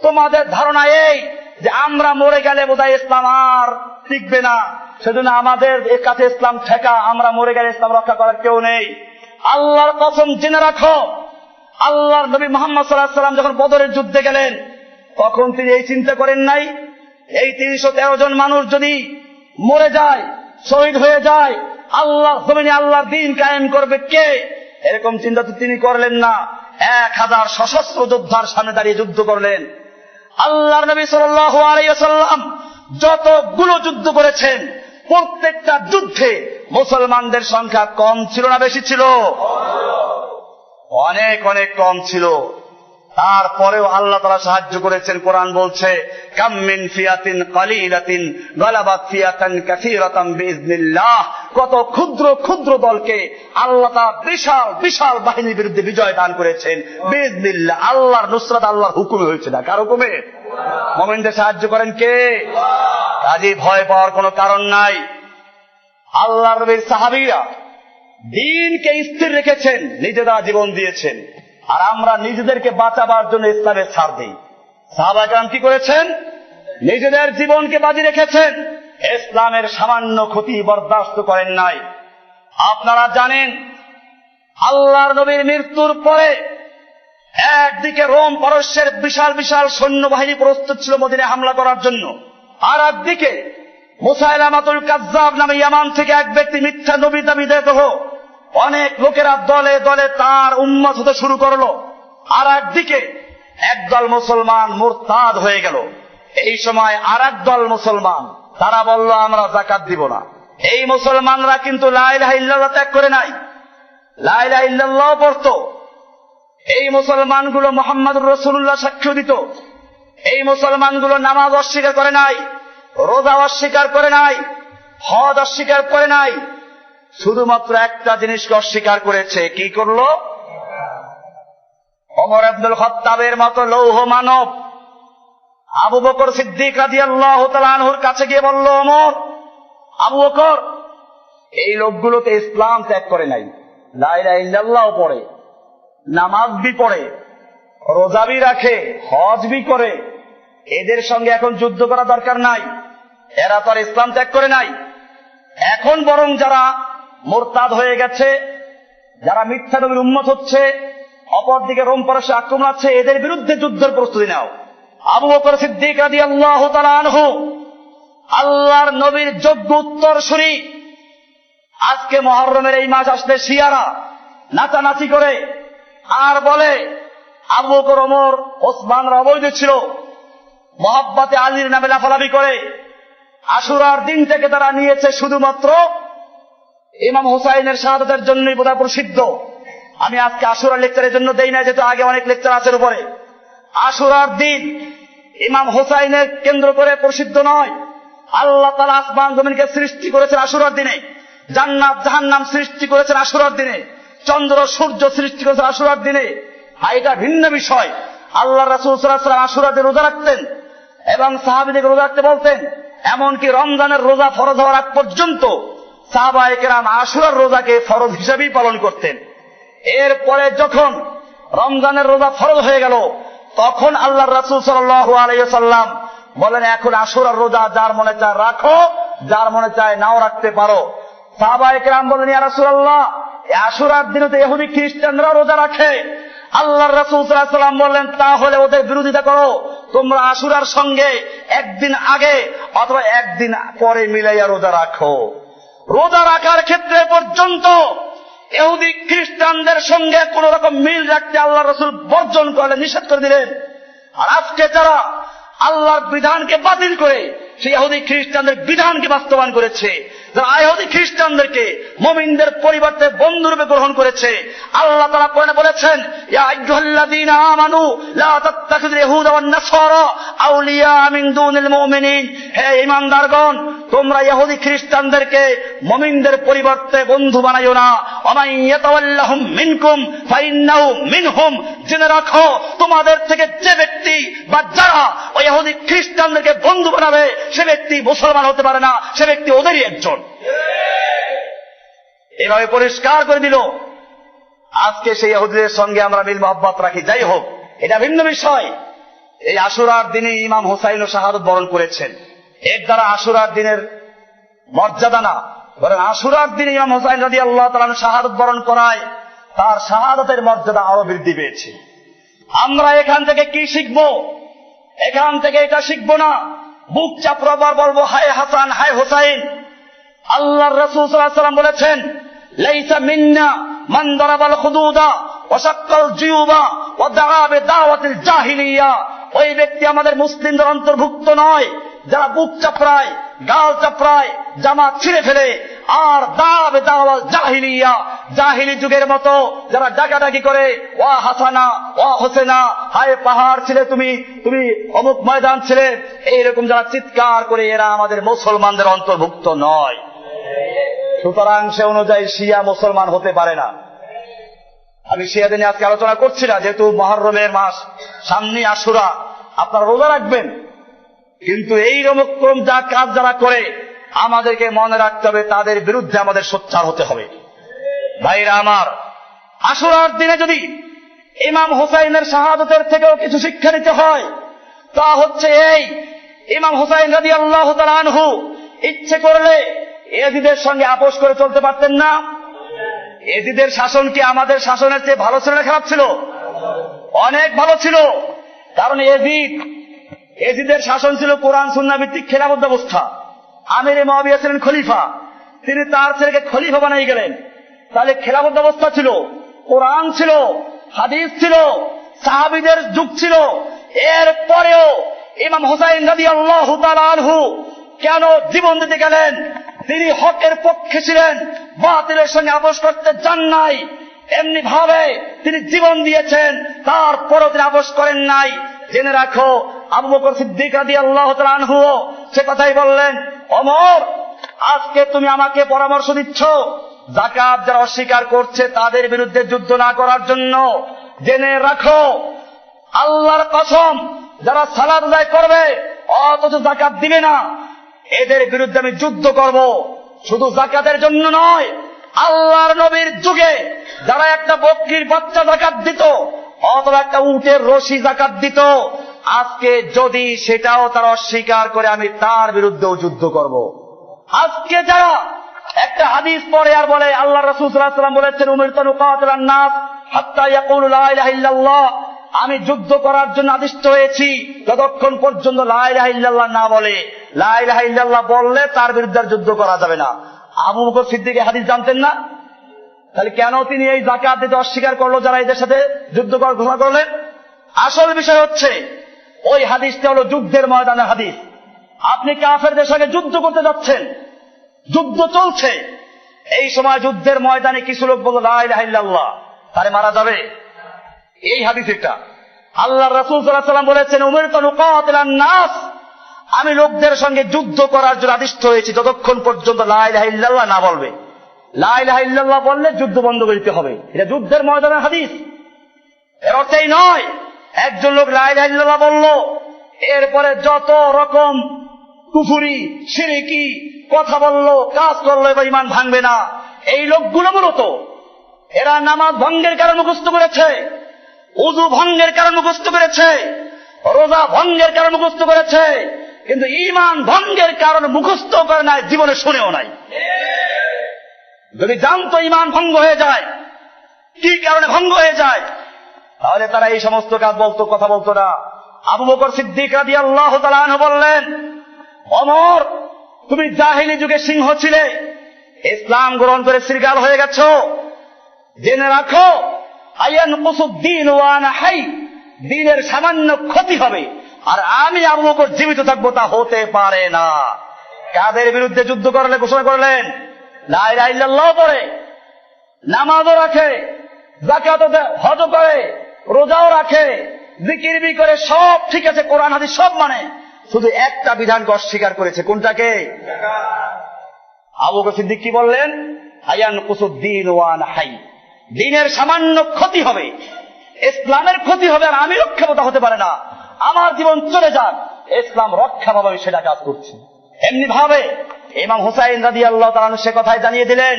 তোমাদের ধারণা এই যে আমরা মরে গেলে বোধহয় ইসলাম আর টিকবে না, সেজন্য আমাদের কাছে ইসলাম ঠেকা, আমরা মরে গেলে ইসলাম রক্ষা করার কেউ নেই। আল্লাহর কসম, জেনে রাখো, আল্লাহর নবী মুহাম্মদ সাল্লাল্লাহু আলাইহি ওয়াসাল্লাম যখন বদরের যুদ্ধে গেলেন, তখন তিনি এই চিন্তা করেন নাই, এই 313 জন মানুষ যদি মরে যায়, শহীদ হয়ে যায়, আল্লাহর জমিনে আল্লাহর দ্বীন কায়েম করবে কে? এরকম চিন্তা তো তিনি করলেন না। 1000 সশস্ত্র যোদ্ধার সামনে দাঁড়িয়ে যুদ্ধ করলেন। আল্লাহর নবী সাল্লাল্লাহু আলাইহি ওয়াসাল্লাম যতগুলো যুদ্ধ করেছেন, প্রত্যেকটা যুদ্ধে মুসলমানদের সংখ্যা কম ছিল না বেশি ছিল? অনেক অনেক কম ছিল। তারপরেও আল্লাহ তাআলা সাহায্য করেছেন। কোরআন বলছে, কাম মিন ফিয়াতিন কালিলাতিন গালাবাত ফিয়াতান কাসীরাতান বিইজনিল্লাহ। কত ক্ষুদ্র ক্ষুদ্র দলকে আল্লাহ তাআলা বিশাল বিশাল বাহিনীর বিরুদ্ধে বিজয় দান করেছেন বিইজনিল্লাহ। আল্লাহর নুসরাত আল্লাহর হুকুমে হয়েছে, না কার হুকুমে? মুমিনদের সাহায্য করেন কে? কাজে ভয় পাওয়ার কোনো কারণ নাই। আল্লাহর নবীর সাহাবীরা দ্বীনকে স্থির রেখেছেন, নিজেরা জীবন দিয়েছেন, আর আমরা নিজেদেরকে বাঁচাবার জন্য ইসলামের ছাড় দিই। সাহাবায়ে কেরাম কি করেছেন? নিজেদের জীবনকে বাজি রেখেছেন, ইসলামের সামান্য ক্ষতি বরদাস্ত করেন নাই। আপনারা জানেন আল্লাহর নবীর মৃত্যুর পরে একদিকে রোম পারস্যের বিশাল বিশাল সৈন্যবাহিনী প্রস্তুত ছিল মদিনায় হামলা করার জন্য, আর একদিকে মুসাইলামাতুল কাজ্জাব নামে ইয়ামান থেকে এক ব্যক্তি মিথ্যা নবী দাবি দেহ অনেক লোকেরা দলে দলে তার উম্মত হতে শুরু করলো। আর একদিকে একদল মুসলমান মুরতাদ হয়ে গেল। এই সময় আর একদল মুসলমান তারা বলল আমরা যাকাত দিব না। এই মুসলমানরা কিন্তু লা ইলাহা ইল্লাল্লাহ ত্যাগ করে নাই, লা ইলাহা ইল্লাল্লাহ পড়তো। এই মুসলমানগুলো মুহাম্মদুর রাসূলুল্লাহ সাক্ষ্য দিত। এই মুসলমানগুলো নামাজ অস্বীকার করে নাই, রোজা অস্বীকার করে নাই, হজ অস্বীকার করে নাই, শুধুমাত্র একটা জিনিসকে অস্বীকার করেছে। কি করলো? ওমর ইবনুল খাত্তাবের মতো লৌহ মানব আবু বকর সিদ্দিক রাদিয়াল্লাহু তাআলা আনহুর কাছে গিয়ে বলল, ওমর, আবু বকর, এই লোকগুলোকে ইসলাম ত্যাগ করে নাই, লা ইলাহা ইল্লাল্লাহ পড়ে, নামাজ বি পড়ে, রোজা বি রাখে, হজ বি করে, এদের সঙ্গে এখন যুদ্ধ করা দরকার নাই, এরা তো আর ইসলাম ত্যাগ করে নাই। এখন বরং যারা মুরতাদ হয়ে গেছে, যারা মিথ্যা নবীর উম্মত হচ্ছে, অপরদিকে রোম পারস্য আক্রমণ আছে, এদের বিরুদ্ধে যুদ্ধের প্রস্তুতি নাও। আবু বকর সিদ্দিক রাদিয়াল্লাহু তাআলা আনহু আল্লাহর নবীর যোগ্য উত্তরসূরি। আজকে মুহররমের এই মাস আসলে শিয়ারা নাচানাচি করে আর বলে আবু বকর, ওমর, ওসমানরা অবৈধ ছিল, মহব্বতে আলীর নামে লাফালাফি করে। আশুরার দিন থেকে তারা নিয়েছে শুধুমাত্র ইমাম হুসাইনের শাহাদাতের জন্যই বোধহয় প্রসিদ্ধ। আমি আজকে আশুরার লেকচারের জন্য দেই না, যেহেতু আগে অনেক লেকচার আছে উপরে। আশুরার দিন ইমাম হুসাইনের কেন্দ্র করে প্রসিদ্ধ নয়। আল্লাহ তাআলা আসমান জমিনকে সৃষ্টি করেছেন আশুরার দিনে, জান্নাত জাহান্নাম সৃষ্টি করেছেন আশুরার দিনে, চন্দ্র সূর্য সৃষ্টি করেছেন আশুরার দিনে। এটা ভিন্ন বিষয়। আল্লাহ রাসূল সাল্লাল্লাহু আলাইহি ওয়াসাল্লাম আশুরার দিন রোজা রাখতেন এবং সাহাবীদেরকে রোজা রাখতে বলতেন। এমনকি রমজানের রোজা ফরজ হওয়ার আগ পর্যন্ত সাহাবায়ে কেরাম আশুরার রোজাকে ফরজ হিসেবেই পালন করতেন। এরপরে যখন রমজানের রোজা ফরজ হয়ে গেল, তখন আল্লাহর রাসূল সাল্লাল্লাহু আলাইহি ওয়াসাল্লাম বলেন, এখন আশুরার রোজা যার মনে চায় রাখো, যার মনে চায় নাও রাখতে পারো। সাহাবায়ে কেরাম বলেন, ইয়া রাসূলুল্লাহ, আশুরার দিনে তো ইহুদি খ্রিস্টানরা রোজা রাখে। আল্লাহর রাসূল সাল্লাল্লাহু আলাইহি ওয়াসাল্লাম বললেন, তাহলে ওদের বিরোধিতা করো, তোমরা আশুরার সঙ্গে একদিন আগে অথবা একদিন পরে মিলাইয়া রোজা রাখো। রোজা রাখার ক্ষেত্রে পর্যন্ত ইহুদি খ্রিস্টানদের সঙ্গে কোন রকম মিল রাখতে আল্লাহ রাসূল বর্জন করলেন, নিষেধ করে দিলেন। আর আজকে যারা আল্লাহর বিধানকে বাতিল করে সেই ইহুদি খ্রিস্টানদের বিধানকে বাস্তবায়ন করেছে, যারা ইহুদি খ্রিস্টানদেরকে মুমিনদের পরিবর্তে বন্ধুরূপে গ্রহণ করেছে, আল্লাহ তাআলা কোরআনে বলেছেন, ইয়া আইয়ুহাল্লাযীনা আমানু লা তাত্তাখিযুল ইয়াহুদা ওয়ান নাসারা আউলিয়া মিন দুনিল মুমিনিন। হে ঈমানদারগণ, তোমরা ইহুদি খ্রিস্টানদেরকে মুমিনদের পরিবর্তে বন্ধু বানাইও না। ওমান ইয়াতাওয়াল্লাহুম মিনকুম ফাইন্নাহু মিনহুম। জেনে রাখো, তোমাদের থেকে যে ব্যক্তি বা যারা ওই ইহুদি খ্রিস্টানদেরকে বন্ধু বানাবে, সে ব্যক্তি মুসলমান হতে পারে না, সে ব্যক্তি ওদেরই একজন। এভাবে পরিষ্কার করে দিল। আজকে সেই ইহুদিদের সঙ্গে আমরা মিল মহব্বত রাখি, যাই হোক, এটা ভিন্ন বিষয়। এই আশুরার দিনে ইমাম হুসাইনও শাহাদাত বরণ করেছেন। এর দ্বারা আশুরার দিনের মর্যাদা না, বরং আশুরার দিনে ইমাম হুসাইন রাদিয়াল্লাহু তাআলা আনহু শাহাদাত বরণ করায় তার শাহাদাতের মর্যাদা আরো বৃদ্ধি পেয়েছে। আমরা এখান থেকে কি শিখবো? এখান থেকে এটা শিখবো না বুক চাপড়াবার বলবো হায় হাসান, হায় হুসাইন। আল্লাহর রাসূল সাল্লাল্লাহু আলাইহি ওয়াসাল্লাম বলেছেন, লাইসা মিন্না মান দারাবাল খুদুদা ওয়া শাক্কাল জিয়ুবা ওয়া দাআ বিদাওয়াতিল জাহিলিয়া। ওই ব্যক্তি আমাদের মুসলিমদের অন্তর্ভুক্ত নয় যারা বুক চাপড়ায়, গাল চাপড়ায়, জামা ছিঁড়ে ফেলে, আর দাবে দাওয়াল জাহিলিয়া, জাহিলি যুগের মতো যারা ডাকাডাকি করে, ওয়া হাসানা ওয়া হোসেনা, হায় পাহাড় ছিলে তুমি, তুমি অমুক ময়দান ছিলে, এইরকম যারা চিৎকার করে, এরা আমাদের মুসলমানদের অন্তর্ভুক্ত নয়। সুতরাং সে অনুযায়ী শিয়া মুসলমান হতে পারে না। আমি শিয়াদের নিয়ে আজকে আলোচনা করছি না, যেহেতু মুহররমের মাস সামনে, আশুরা, আপনারা রোজা রাখবেন। কিন্তু এই রকম যা কাজ যারা করে আমাদেরকে মনে রাখতে হবে তাদের বিরুদ্ধে আমাদের সোচ্চার হতে হবে। ভাইরা আমার, আশুরার দিনে যদি ইমাম হুসাইনের শাহাদাতের থেকেও কিছু শিক্ষা নিতে হয় তা হচ্ছে এই, ইমাম হুসাইন রাদিয়াল্লাহু তাআলা আনহু ইচ্ছে করলে এজিদের সঙ্গে আপোষ করে চলতে পারতেন না। এজিদের শাসন কি আমাদের শাসনের চেয়ে ভালো ছিল না খারাপ ছিল? অনেক ভালো ছিল। কারণ এজিদের শাসন ছিল কোরআন সুন্নাহ ভিত্তিক খেলাফত ব্যবস্থা। আমিরে মুআবিয়া ছিলেন খলিফা, তিনি তার ছেলেকে খলিফা বানিয়ে গেলেন। তাহলে খেলাফত ব্যবস্থা ছিল, কোরআন ছিল, হাদিস ছিল, সাহাবীদের যুগ ছিল। এরপরেও ইমাম হুসাইন রাদিয়াল্লাহু তাআলা আনহু কেন জীবন দিতে গেলেন? তিনি হকের পক্ষে ছিলেন, বাতিলের সঙ্গে আপোষ করতে চান নাই। এমনি ভাবে তিনি জীবন দিয়েছেন, তারপরও তিনি আপোষ করেন নাই। জেনে রাখো, আবু বকর সিদ্দিক রাদিয়াল্লাহু তাআলা আনহু সে কথাই বললেন, ওমর আজকে তুমি আমাকে পরামর্শ দিচ্ছ যাকাত যারা অস্বীকার করছে তাদের বিরুদ্ধে যুদ্ধ না করার জন্য। জেনে রাখো, আল্লাহর কসম, যারা সালাত আদায় করবে অথচ যাকাত দিবে না, এদের বিরুদ্ধে আমি যুদ্ধ করব। শুধু যাকাতের জন্য নয়, আল্লাহর নবীর যুগে যারা একটা বকরির বাচ্চা যাকাত দিত অথবা একটা উটের রশি যাকাত দিত, আজকে যদি সেটাও তারা অস্বীকার করে আমি তার বিরুদ্ধেও যুদ্ধ করব। আজকে যারা একটা হাদিস পড়ে আর বলে আল্লাহ রাসূল সাল্লাল্লাহু আলাইহি ওয়াসাল্লাম বলেছেন উমিরতু আন উকাতিলান নাস হাত্তা ইয়াকুলু লা ইলাহা ইল্লাল্লাহ, আমি যুদ্ধ করার জন্য আদিষ্ট হয়েছি যতক্ষণ পর্যন্ত লা ইলাহা ইল্লাল্লাহ না বলে। লা ইলাহা ইল্লাল্লাহ বললে তার বিরুদ্ধে যুদ্ধ করা যাবে না। আবু বকর সিদ্দিক হাদিস জানতেন না? তাহলে কেন তিনি এই যাকাত দিতে অস্বীকার করলো যারা এদের সাথে যুদ্ধ করার ঘোষণা করলেন? আসল বিষয় হচ্ছে ওই হাদিসটা হলো যুদ্ধের ময়দানের হাদিস। আপনি কাফেরদের সঙ্গে যুদ্ধ করতে যাচ্ছেন, যুদ্ধ চলছে, এই সময় যুদ্ধের ময়দানে কিছু লোক বলল লা ইলাহা ইল্লাল্লাহ, তারে মারা যাবে? এই হাদিস এটা। আল্লাহ রাসূল সাল্লাল্লাহু আলাইহি ওয়াসাল্লাম বলেছেন উমিরতু আন উকাতিলান নাস, আমি লোকদের সঙ্গে যুদ্ধ করার জন্য আদিষ্ট হয়েছি যতক্ষণ পর্যন্ত লা ইলাহা ইল্লাল্লাহ না বলবে। লা ইলাহা ইল্লাল্লাহ বললে যুদ্ধ বন্ধ করতে হবে, এটা যুদ্ধের ময়দানের হাদিস। এর অর্থ এই নয় একজন লোক লা ইলাহা ইল্লাল্লাহ বলল, এরপরে যত রকম কুফরি শিরকি কথা বললো, কাজ করলো, এবার ঈমান ভাঙবে না। এই লোকগুলো মূলত এরা নামাজ ভঙ্গের কারণ মুখস্থ করেছে, ওযু ভঙ্গের কারণ মুখস্থ করেছে, রোজা ভঙ্গের কারণ মুখস্থ করেছে, কিন্তু ঈমান ভঙ্গের কারণ মুখস্থ করে নাই, জীবনে শুনেও নাই। যদি জানতো ঈমান ভঙ্গ হয়ে যায়, কি কারণে ভঙ্গ হয়ে যায়, তাহলে তারা এই সমস্ত কাজ বলতো, কথা বলতো না। আবু বকর সিদ্দিক রাদিয়াল্লাহু তাআলা আনহু বললেন, ওমর তুমি জাহিলি যুগে সিংহ ছিলে, ইসলাম গ্রহণ করে শৃগাল হয়ে গেছো। জেনে রাখো আয়ানকুসুদ্দীন ওয়া আনা হাই, দ্বীনের সামান্য ক্ষতি হবে আর আমি আবু বকর জীবিত থাকবো, তা হতে পারে না। কাদের বিরুদ্ধে যুদ্ধ করলে ঘোষণা করলেন? লা ইলাহা ইল্লাল্লাহ পড়ে, নামাজও রাখে, যাকাতও দেয়, হজও করে, রোজাও রাখে, জিকির বি করে, সব ঠিক আছে, কোরআন হাদিস সব মানে, শুধু একটা বিধানকে অস্বীকার করেছে। কোনটাকে? আবু বকর সিদ্দিক কি বললেন? আয়ানকুসুদ্দীন ওয়া আনা হাই, দ্বীনের সামান্য ক্ষতি হবে, ইসলামের ক্ষতি হবে আর আমি রক্ষা পাবো, হতে পারে না। আমার জীবন চলে যাক, ইসলাম রক্ষা পাবে, সেটা কাজ করছে। এমনি ভাবে ইমাম হুসাইন রাদিয়াল্লাহু তাআলা আনহু সে কথাই জানিয়ে দিলেন,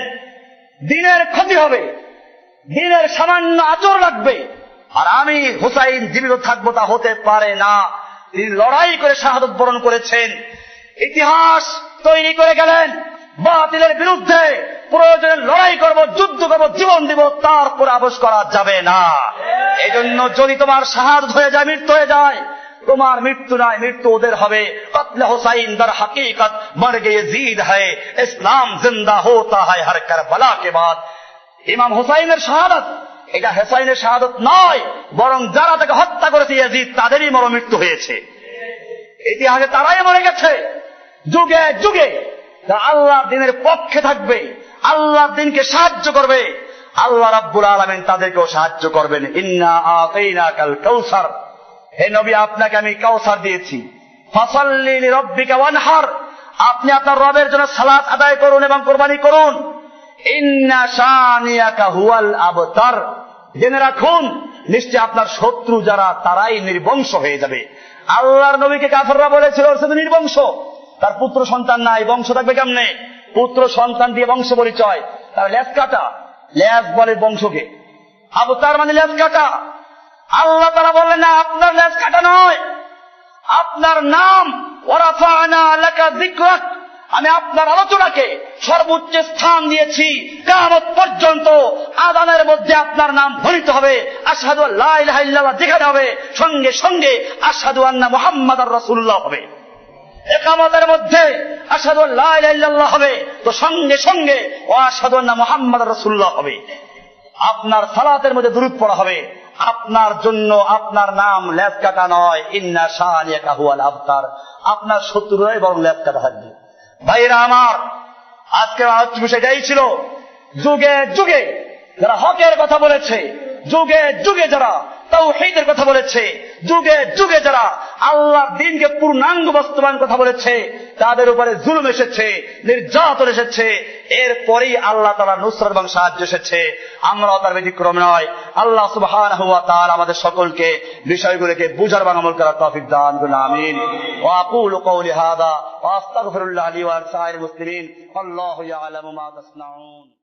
দ্বীনের ক্ষতি হবে, দ্বীনের সামান্য আচর লাগবে আর আমি হুসাইন জীবিত থাকবো, তা হতে পারে না। তিনি লড়াই করে শাহাদাত বরণ করেছেন, ইতিহাস তৈরি করে গেলেন বাতিলের বিরুদ্ধে। প্রয়োজনে লড়াই করব, যুদ্ধ করব, জীবন দিব, তারপর আপোষ করা যাবে না। এই জন্য যদি তোমার শাহাদাত হয়ে যায়, মৃত্যু হয়ে যায়, তোমার মৃত্যু নয়, মৃত্যু ওদের হবে। কতলে হুসাইন দর হकीकत मर गए यजीद है, ইসলাম জিন্দা होता है हर करबला के बाद। ইমাম হুসাইনের শাহাদাত এটা হুসাইনের শাহাদাত নয়, বরং যারা তাকে হত্যা করেছে ইয়াজিদ, তাদেরই মরমৃত্যু হয়েছে। ইতিহাসে তারাই মরে গেছে। যুগে যুগে আল্লাহর দ্বীনের পক্ষে থাকবে, আল্লাহর দ্বীনকে সাহায্য করবে, আল্লাহ রাব্বুল আলামিন তাদেরকেও সাহায্য করবেন। ইন্না আতাইনাকাল কাউসার, হে নবী আপনাকে আমি কাউসার দিয়েছি। ফাসাল্লি লিরাব্বিকা ওয়ানহার, আপনি আপনার রবের জন্য সালাত আদায় করুন এবং কুরবানি করুন। ইন্না শানিয়াকা হুয়াল আবতার, জেনে রাখুন নিশ্চয় আপনার শত্রু যারা তারাই নির্বংশ হয়ে যাবে। আল্লাহর নবীকে কাফেররা বলেছিল শুধু নির্বংশ, তার পুত্র সন্তান নাই, বংশ থাকবে কেমনে? পুত্র সন্তান দিয়ে বংশ পরিচয়, তার লেজ কাটা, লেজ বলে বংশকে। আবু তার মানে লেজ কাটা। আল্লাহ তাআলা বললেন না, আপনার লেজ কাটা নয়, আপনার নাম ওয়ারাফা'না লাকা যিকরাক, আমি আপনার আলোচনাকে সর্বোচ্চ স্থান দিয়েছি। কিয়ামত পর্যন্ত আযানের মধ্যে আপনার নাম ধ্বনিত হবে, আশহাদু আল্লা ইলাহা ইল্লাল্লাহ যেখানে হবে সঙ্গে সঙ্গে আশহাদু আন্না মুহাম্মাদার রাসূলুল্লাহ হবে। ইকামতের মধ্যে আশহাদু আল্লা ইলাহা ইল্লাল্লাহ হবে তো সঙ্গে সঙ্গে ওয়া আশহাদু আন্না মুহাম্মাদার রাসূলুল্লাহ হবে। আপনার সালাতের মধ্যে দুরূদ পড়া হবে। আপনার জন্য আপনার নাম লেজ কাটা নয়, ইন্না শানিয়াকা হুয়াল আবতার, আপনার শত্রুরাই বরং লেজ কাটা থাকবে। ভাইরা আমার, আজকে বিষয়টাই ছিল, যুগে যুগে যারা হকের কথা বলেছে, যুগে যুগে যারা তাওহীদের কথা বলেছে, যুগে যুগে যারা আল্লাহর দ্বীনকে পূর্ণাঙ্গ বাস্তবায়ন কথা বলেছে, তাদের উপরে জুলুম এসেছে, নির্যাতন এসেছে, এরপরেই আল্লাহ তাআলার নুসরত এবং সাহায্য এসেছে। আমরাও তার ব্যতিক্রম নয়। আল্লাহ সুবহানাহু ওয়া তাআলা আমাদের সকলকে বিষয়গুলোকে বুঝার এবং আমল করার তৌফিক দান করুন, আমিন। ওয়া আকুলু কওলি হাযা ওয়া আস্তাগফিরুল্লাহ লি ওয়া লিসাইরিল মুসলিমিন, আল্লাহু ইয়ালামু মা তাসনাউন।